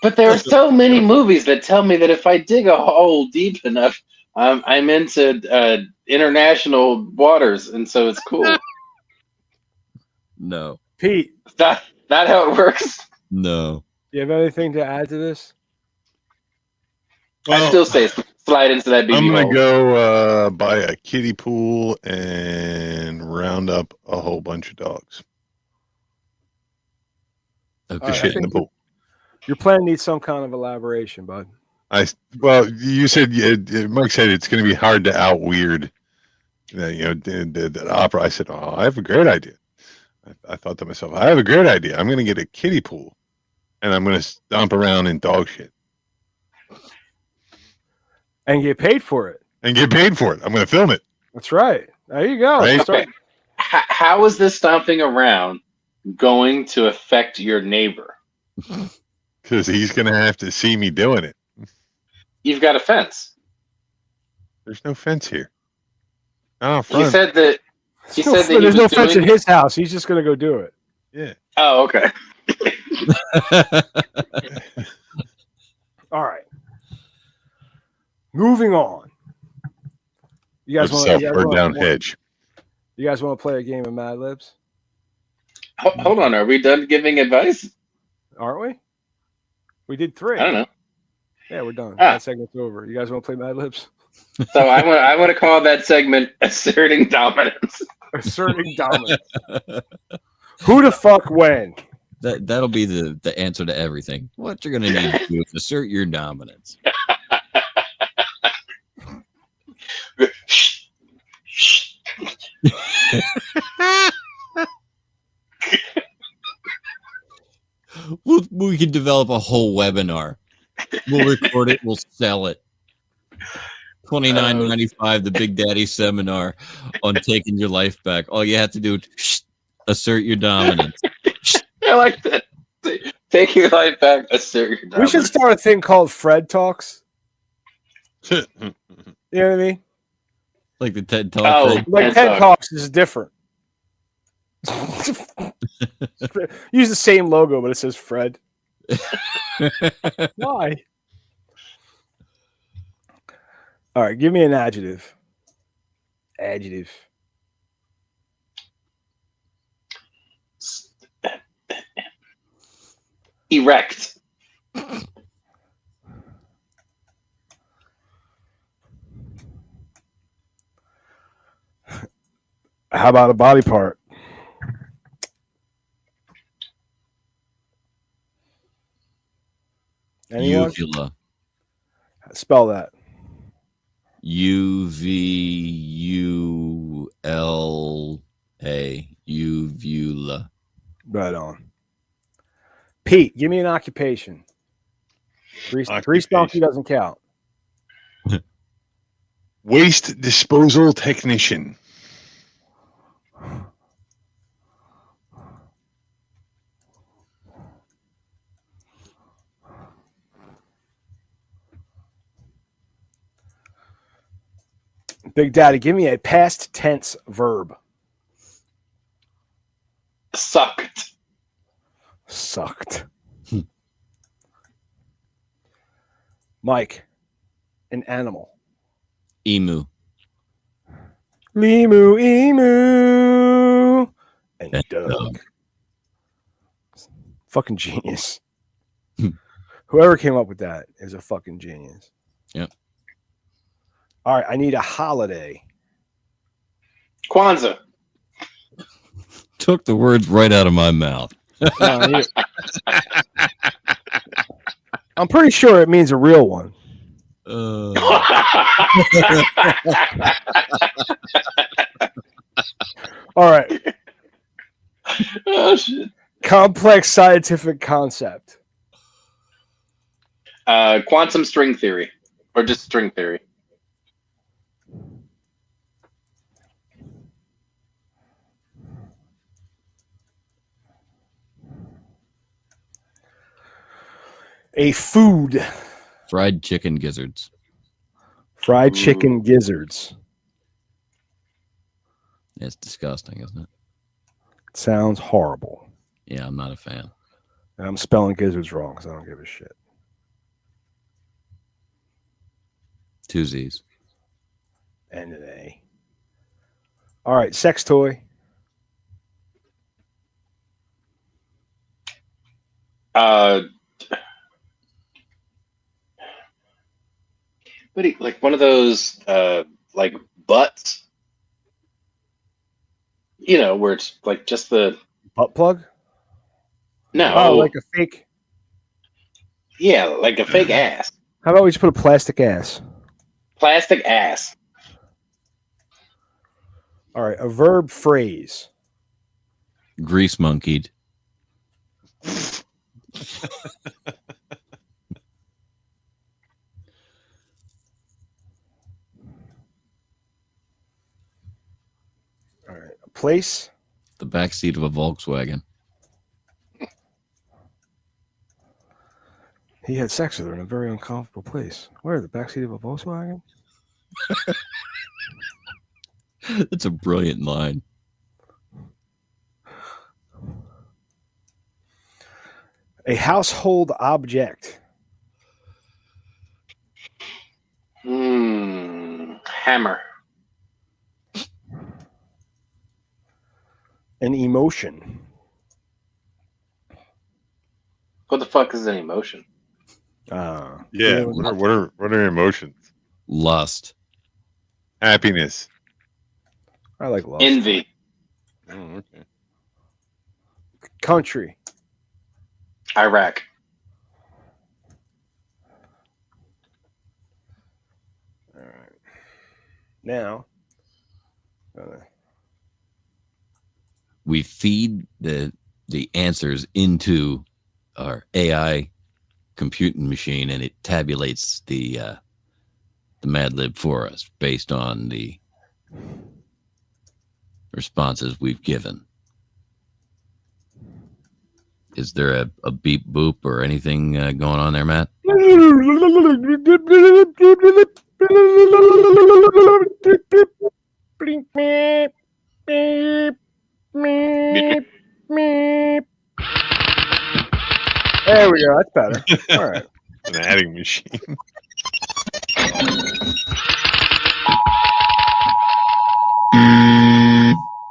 But there are so many movies that tell me that if I dig a hole deep enough, I'm into international waters, and so it's cool. No. Pete. Not how it works. No. Do you have anything to add to this? Well, I still say slide into that BB I'm hole. going to go buy a kiddie pool and round up a whole bunch of dogs. Okay. Shit in the pool. Your plan needs some kind of elaboration, bud. Well, you said Mike said it's going to be hard to out weird. The opera. I said, "Oh, I have a great idea." I thought to myself, "I have a great idea. I'm going to get a kiddie pool, and I'm going to stomp around in dog shit and get paid for it. I'm going to film it. That's right. There you go. Right? Okay. How is this stomping around going to affect your neighbor? Because he's going to have to see me doing it. You've got a fence. There's no fence here. Oh, front. He said that. There's no fence in his house. He's just going to go do it. Yeah. Oh, okay. All right. Moving on. You guys want Self to or down hedge. You guys want to play a game of Mad Libs? Hold on, are we done giving advice? Aren't we? We did 3. I don't know. Yeah, we're done. Ah. That segment's over. You guys want to play Mad Libs? So I want to call that segment "Asserting Dominance." Asserting dominance. Who the fuck when? That'll be the answer to everything. What you're gonna need to do is assert your dominance. We can develop a whole webinar. We'll record it. We'll sell it. $29.95. The Big Daddy seminar on taking your life back. All you have to do is assert your dominance. I like that. Take your life back. Assert your dominance. We should start a thing called Fred Talks. You know what I mean? Like the TED Talk. Oh, thing. Like TED TED Talks is different. Use the same logo, but it says Fred. Why? All right, give me an adjective. Adjective. Erect. How about a body part? Anyone? Uvula. Spell that. Uvula. Uvula. Right on. Pete, give me an occupation. Grease donkey doesn't count. Waste disposal technician. Big Daddy, give me a past tense verb. Sucked. Sucked. Mike, an animal. Emu. Emu, emu. And Doug. Fucking genius. Whoever came up with that is a fucking genius. Yep. All right, I need a holiday. Kwanzaa. Took the words right out of my mouth. I'm pretty sure it means a real one. Uh, All right. Oh shit. Complex scientific concept. Quantum string theory, or just string theory. A food. fried chicken gizzards. Fried chicken gizzards. It's disgusting, isn't it? Sounds horrible. Yeah, I'm not a fan. And I'm spelling gizzards wrong because I don't give a shit. 2 Z's. And an A. All right, sex toy. What do you, like one of those like butts? You know, where it's like just the Butt plug? no, Oh, like a fake. yeah, like a fake ass, How about we just put a plastic ass? plastic ass. All right, a verb phrase. Grease monkeyed. All right, a place. The backseat of a Volkswagen. He had sex with her in a very uncomfortable place. Where? The backseat of a Volkswagen? That's a brilliant line. A household object. Hammer. An emotion. What the fuck is an emotion? Yeah. Feelings. What are emotions? Lust. Happiness. I like love. Envy. Oh, okay. Country. Iraq. All right. Now, We feed the answers into our AI computing machine, and it tabulates the Mad Lib for us based on the responses we've given. Is there a beep boop or anything going on there, Matt? There we go. That's better. All right. An adding machine.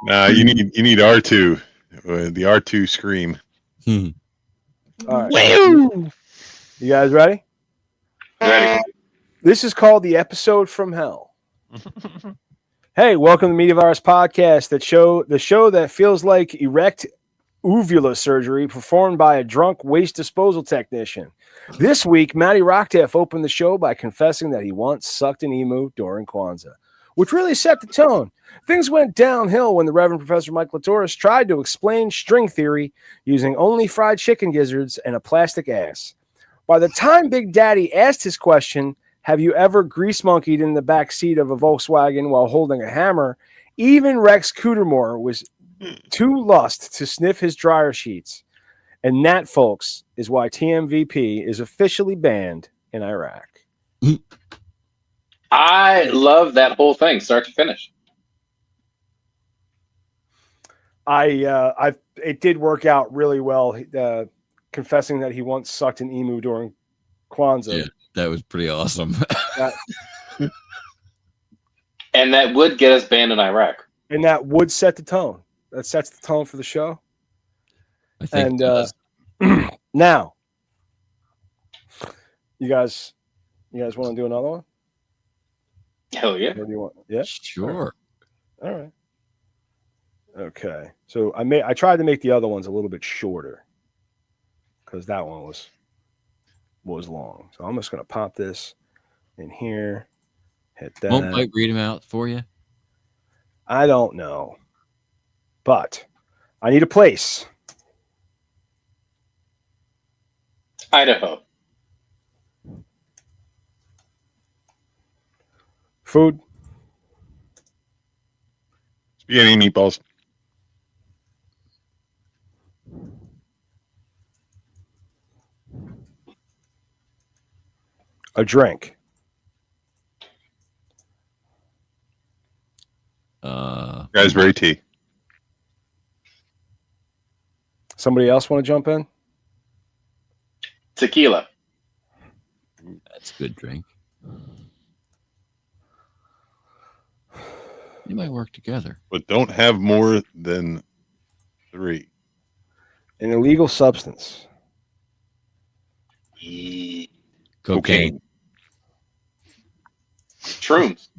Nah, you need R2. The R2 scream. Hmm. All right. You guys ready? Ready. This is called the episode from hell. Hey, welcome to the Media Virus Podcast, the show that feels like erect uvula surgery performed by a drunk waste disposal technician. This week, Matty Rocktaff opened the show by confessing that he once sucked an emu during Kwanzaa, which really set the tone. Things went downhill when the Reverend Professor Mike Latoris tried to explain string theory using only fried chicken gizzards and a plastic ass. By the time Big Daddy asked his question, have you ever grease monkeyed in the back seat of a Volkswagen while holding a hammer? Even Rex Cootermore was too lust to sniff his dryer sheets. And that, folks, is why TMVP is officially banned in Iraq. I love that whole thing, start to finish. It did work out really well. Confessing that he once sucked an emu during Kwanzaa. Yeah, that was pretty awesome. And that would get us banned in Iraq. And that would set the tone. That sets the tone for the show. I think And it does. now, you guys want to do another one? Hell yeah. Or do you want? Yeah, Sure. All right. Okay. So I tried to make the other ones a little bit shorter because that one was long. So I'm just gonna pop this in here. Hit that. Won't Mike read them out for you? I don't know, but I need a place. Idaho. Food. Spaghetti meatballs. A drink. Raspberry tea. Somebody else want to jump in? Tequila. That's a good drink. You might work together. But don't have more than 3. An illegal substance. Cocaine. Shrooms.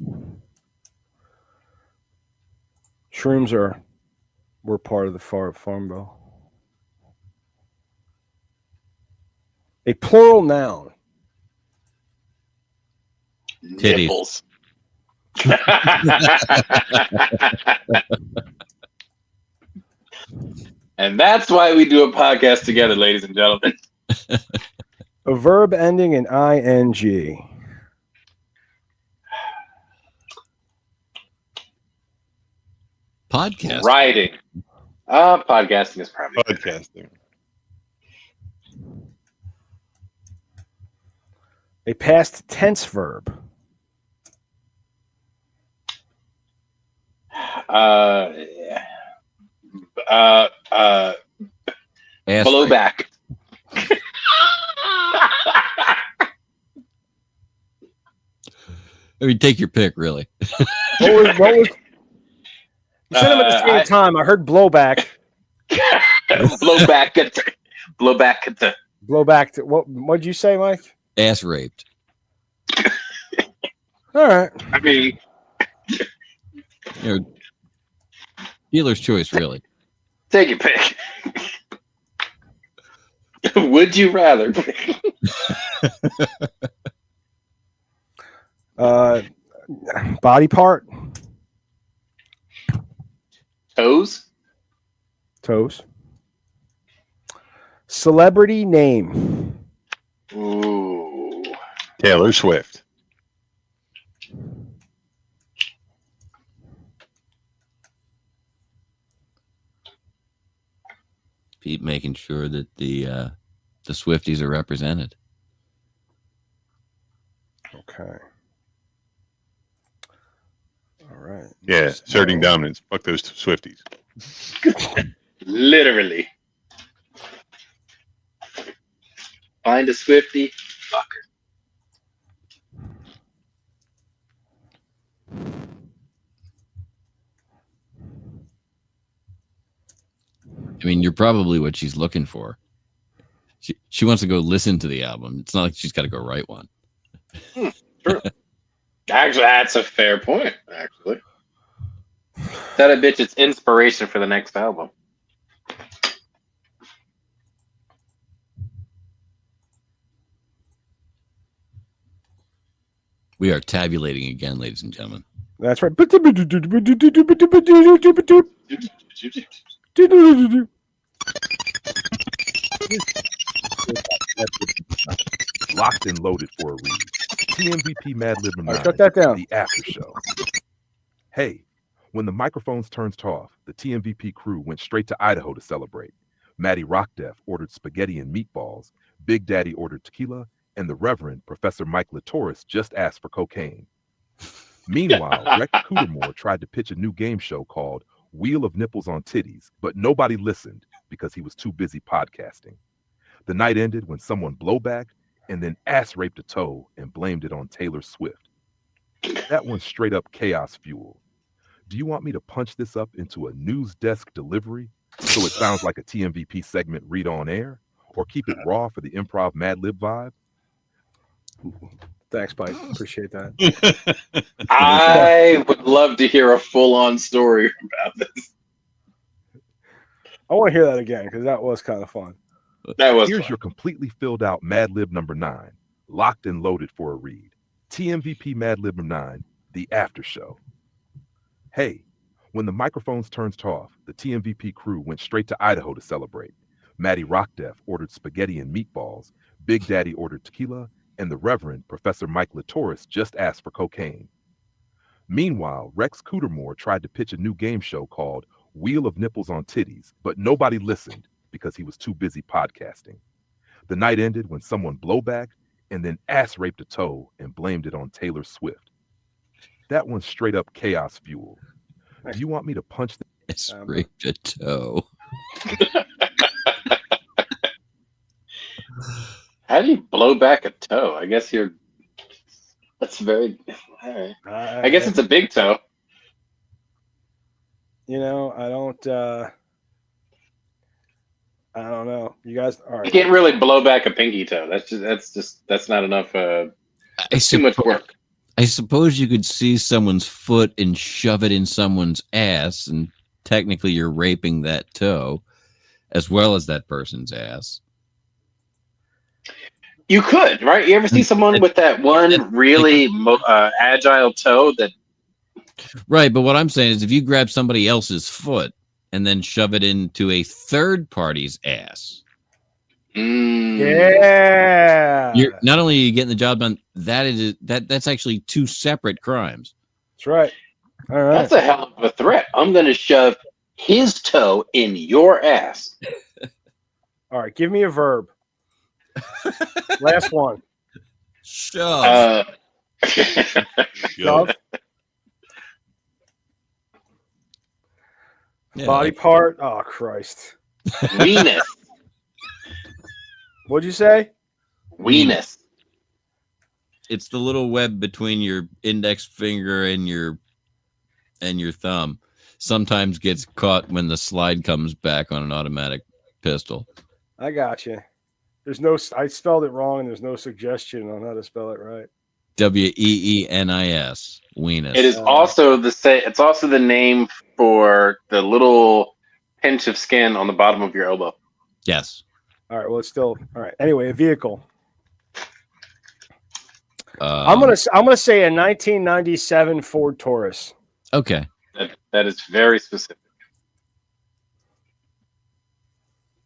Shrooms were part of the farm bill. A plural noun. Titties. Nipples. And that's why we do a podcast together, ladies and gentlemen. A verb ending in ing. Podcast. Writing. Podcasting is probably Podcasting. A past tense verb. Blow back. I mean, take your pick, really. What was said them at the same time. I heard blowback. Blowback at Blowback. What'd you say, Mike? Ass raped. All right. I mean, You know, dealer's choice, really. take your pick. Would you rather? Body part. Toes? Toes. Celebrity name. Ooh. Taylor Swift. Pete making sure that the Swifties are represented. Okay. All right. Yeah, asserting dominance. Fuck those Swifties. Literally. Find a Swiftie, fuck her. I mean, you're probably what she's looking for. She wants to go listen to the album. It's not like she's got to go write one. True. Actually, that's a fair point, actually. That a bitch, it's inspiration for the next album. We are tabulating again, ladies and gentlemen. That's right. Locked and loaded for a read. TMVP Mad Lib number 9. Shut that down. The after show. Hey, when the microphones turned off, the TMVP crew went straight to Idaho to celebrate. Maddie Rockdeff ordered spaghetti and meatballs. Big Daddy ordered tequila, and the Reverend Professor Mike Latoris just asked for cocaine. Meanwhile, Rex Cootermore tried to pitch a new game show called Wheel of Nipples on Titties, but nobody listened because he was too busy podcasting. The night ended when someone blowbacked and then ass raped a toe and blamed it on Taylor Swift. That one's straight up chaos fuel. Do you want me to punch this up into a news desk delivery so it sounds like a TMVP segment read on air, or keep it raw for the improv Mad Lib vibe? Thanks, Mike. Appreciate that. I would love to hear a full-on story about this. I want to hear that again because that was kind of fun. That was Here's fun. your completely filled out Mad Lib number 9, locked and loaded for a read. TMVP Mad Lib number 9, the after show. Hey, when the microphones turned off, the TMVP crew went straight to Idaho to celebrate. Maddie Rockdeff ordered spaghetti and meatballs. Big Daddy ordered tequila, and the Reverend Professor Mike Latoris just asked for cocaine. Meanwhile, Rex Cootermore tried to pitch a new game show called Wheel of Nipples on Titties, but nobody listened because he was too busy podcasting. The night ended when someone blowbacked and then ass raped a toe and blamed it on Taylor Swift. That one's straight up chaos fuel. Do you want me to punch Ass raped a toe. How do you blow back a toe? I guess you're. That's very. All right. I guess it's a big toe. You know, I don't know. You guys, all right. You can't really blow back a pinky toe. That's not enough. It's too much work. I suppose you could see someone's foot and shove it in someone's ass, and technically you're raping that toe as well as that person's ass. You could, right? You ever see someone with that one really agile toe that? Right, but what I'm saying is if you grab somebody else's foot and then shove it into a third party's ass, Yeah. you're not only are you getting the job done, that's actually two separate crimes. That's right. All right. That's a hell of a threat. I'm going to shove his toe in your ass. All right. Give me a verb. Last one. Shove. Shove. Yeah, Body like- part. Oh, Christ. Weenus. What'd you say? Weenus. It's the little web between your index finger and your thumb. sometimes gets caught when the slide comes back on an automatic pistol. I got you. There's no. I spelled it wrong, and there's no suggestion on how to spell it right. Weenis. Weenus. It is also the same. It's also the name for the little pinch of skin on the bottom of your elbow. Yes. All right. Well, it's still all right. Anyway, a vehicle. I'm gonna say a 1997 Ford Taurus. Okay. That is very specific.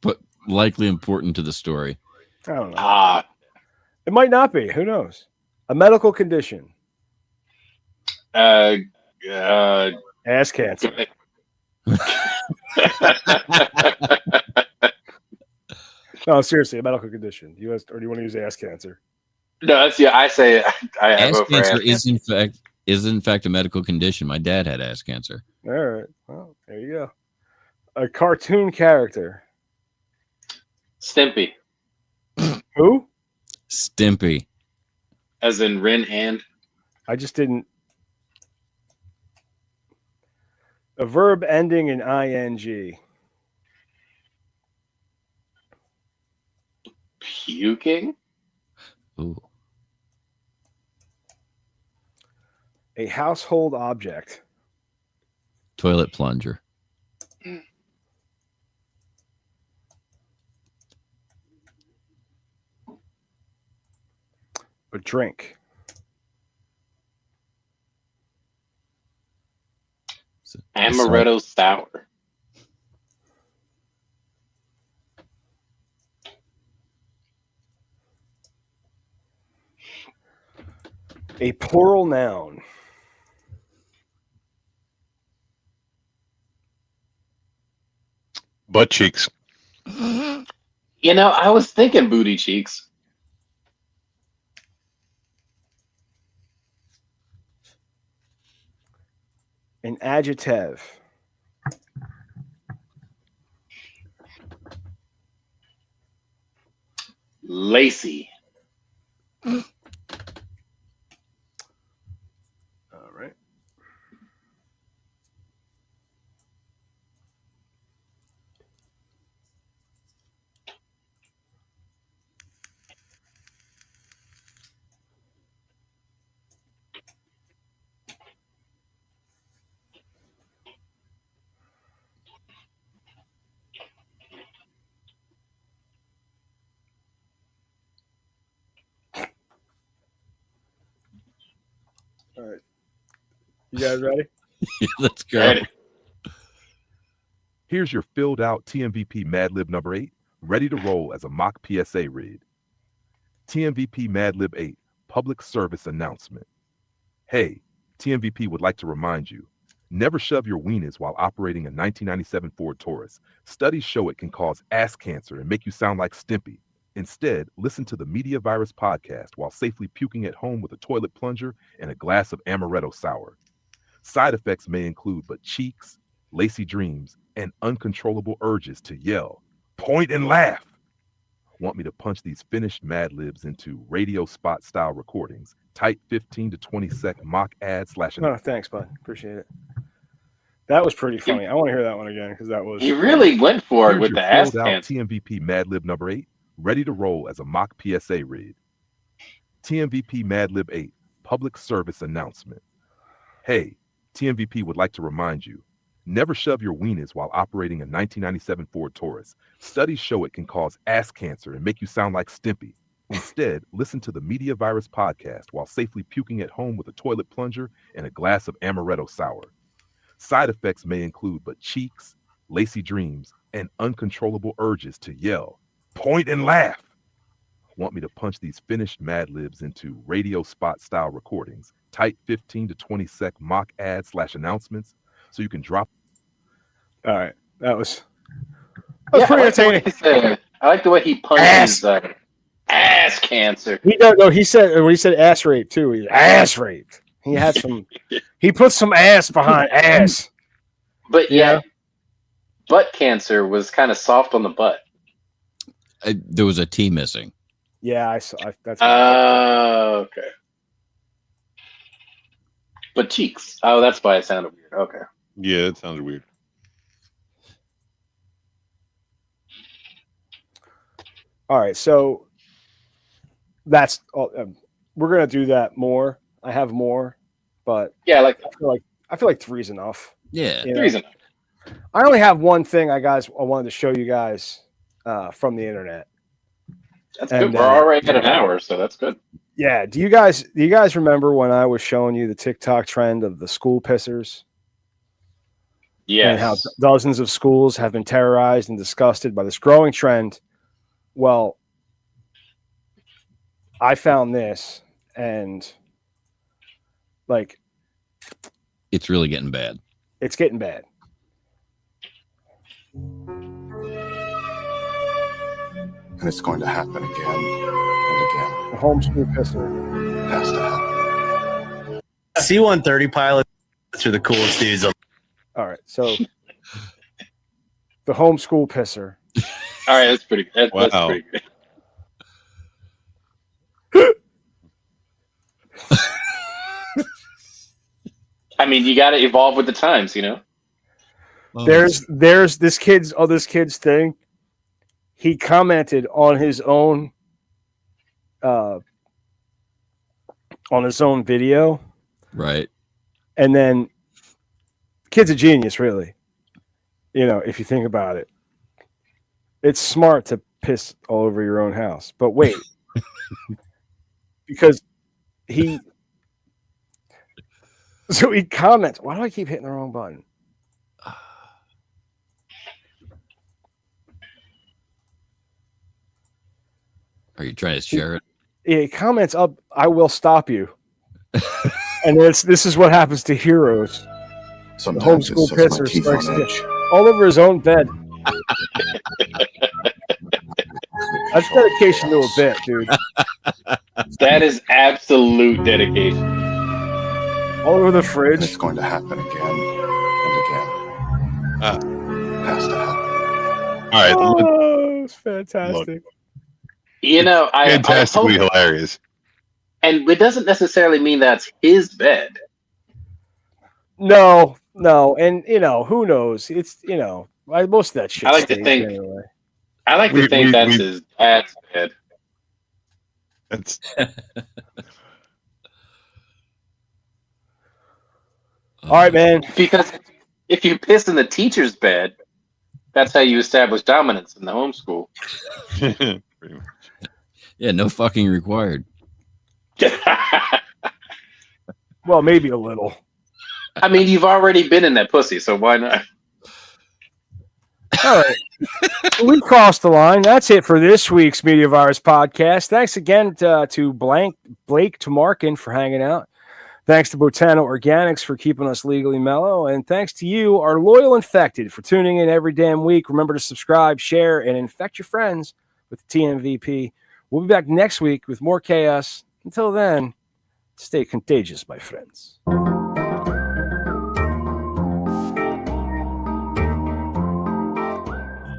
But likely important to the story. I don't know. It might not be. Who knows? A medical condition. Ass cancer. No, seriously, a medical condition. Or do you want to use ass cancer? No, that's I say I ass vote for cancer ass is in fact a medical condition. My dad had ass cancer. All right. Well, there you go. A cartoon character. Stimpy. Who? Stimpy. As in Rin and. I just didn't. A verb ending in ing. Puking. Ooh. A household object. Toilet plunger. A drink. Amaretto sour. A plural noun. Butt cheeks. You know, I was thinking booty cheeks. An adjective. Lacy. All right. All right. You guys ready? Yeah, let's go. Ready. Here's your filled out TMVP Mad Lib number 8, ready to roll as a mock PSA read. TMVP Mad Lib 8, public service announcement. Hey, TMVP would like to remind you, never shove your weenus while operating a 1997 Ford Taurus. Studies show it can cause ass cancer and make you sound like Stimpy. Instead, listen to the Media Virus podcast while safely puking at home with a toilet plunger and a glass of amaretto sour. Side effects may include butt cheeks, lacy dreams, and uncontrollable urges to yell, point and laugh. Want me to punch these finished Mad Libs into radio spot style recordings, tight 15 to 20 sec mock ads / Oh, thanks, bud. Appreciate it. That was pretty funny. I want to hear that one again because that was. He really went for it Here's with your the ass filled out cancer. TMVP Mad Lib number 8, ready to roll as a mock PSA read. TMVP Mad Lib 8, public service announcement. Hey, TMVP would like to remind you, never shove your weenus while operating a 1997 Ford Taurus. Studies show it can cause ass cancer and make you sound like Stimpy. Instead, listen to the Media Virus podcast while safely puking at home with a toilet plunger and a glass of amaretto sour. Side effects may include butt cheeks, lacy dreams, and uncontrollable urges to yell, point and laugh. Want me to punch these finished Mad Libs into radio spot style recordings, tight 15 to 20 sec mock ads / announcements, so you can drop. All right. That was pretty entertaining. I like the way he punches ass cancer. He don't know. He said ass rape too. He's ass raped. He had some. He put some ass behind ass. But yeah, butt cancer was kind of soft on the butt. There was a T missing. Yeah, I saw. That's. Okay. But cheeks. Oh, that's why it sounded weird. Okay. Yeah, it sounds weird. All right, so that's all. We're gonna do that more. I have more, but Yeah, I like I feel like 3's enough. Yeah. You know? three's enough. I only have one thing I wanted to show you guys from the internet. That's And, good. We're already at an hour, so that's good. Yeah. Do you guys remember when I was showing you the TikTok trend of the school pissers? Yes. And how dozens of schools have been terrorized and disgusted by this growing trend. Well, I found this, and like, It's really getting bad. it's getting bad. And it's going to happen again and again. The homeschool pisser. It has to happen. C-130 pilots are the coolest dudes. All right, so the homeschool pisser. All right, that's pretty. That's Wow. pretty good. I mean, you got to evolve with the times, you know. Oh, There's this kid's thing. He commented on his own video, right. and then kid's a genius, really. You know, if you think about it, it's smart to piss all over your own house. But wait, because he comments. Why do I keep hitting the wrong button? Are you trying to share it? He comments up, "I will stop you," and this is what happens to heroes. The Sometimes homeschool it sets my pisser teeth strikes on again. edge. All over his own bed. That's dedication to a bit, dude. That is absolute dedication. All over the And fridge. it's going to happen again and again. It has to happen. All right, Oh, it's fantastic. You know, I fantastically hope, hilarious. and it doesn't necessarily mean that's his bed. No, and who knows? It's most of that shit. I like to stinks think- anyway. I like to think that's we- his dad's bed. That's All right, man. Because if you piss in the teacher's bed, that's how you establish dominance in the homeschool. pretty much. Yeah, no fucking required. Well, maybe a little. I mean, you've already been in that pussy, so why not? All right. We crossed the line. That's it for this week's Media Virus podcast. Thanks again to Blake Tomarkin for hanging out. Thanks to Botano Organics for keeping us legally mellow. And thanks to you, our loyal infected, for tuning in every damn week. Remember to subscribe, share, and infect your friends with TMVP. We'll be back next week with more chaos. Until then, stay contagious, my friends.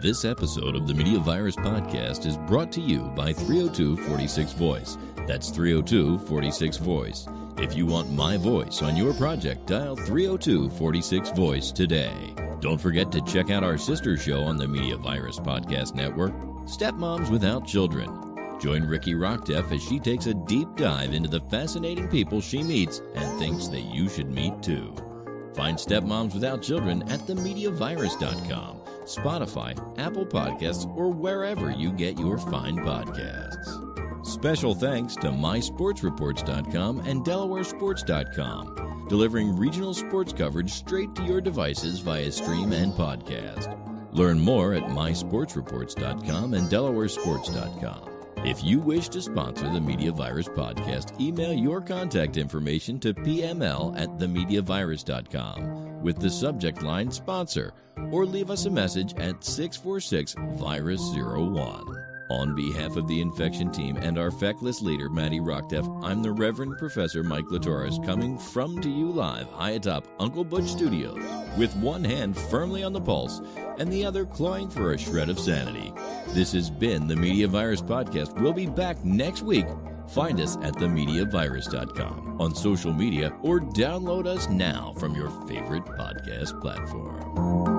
This episode of the Media Virus Podcast is brought to you by 302-46 Voice. That's 302-46 Voice. If you want my voice on your project, dial 302-46 Voice today. Don't forget to check out our sister show on the Media Virus Podcast Network, Stepmoms Without Children. Join Ricky Rockdeff as she takes a deep dive into the fascinating people she meets and thinks that you should meet too. Find Stepmoms Without Children at themediavirus.com, Spotify, Apple Podcasts, or wherever you get your fine podcasts. Special thanks to mysportsreports.com and delawaresports.com, delivering regional sports coverage straight to your devices via stream and podcast. Learn more at mysportsreports.com and delawaresports.com. If you wish to sponsor the Media Virus Podcast, email your contact information to pml@themediavirus.com with the subject line sponsor, or leave us a message at 646-VIRUS01. On behalf of the infection team and our feckless leader, Matty Rockdeff, I'm the Reverend Professor Mike Latoris, coming from to you live high atop Uncle Butch Studios, with one hand firmly on the pulse and the other clawing for a shred of sanity. This has been the Media Virus Podcast. We'll be back next week Find us at themediavirus.com, on social media, or download us now from your favorite podcast platform.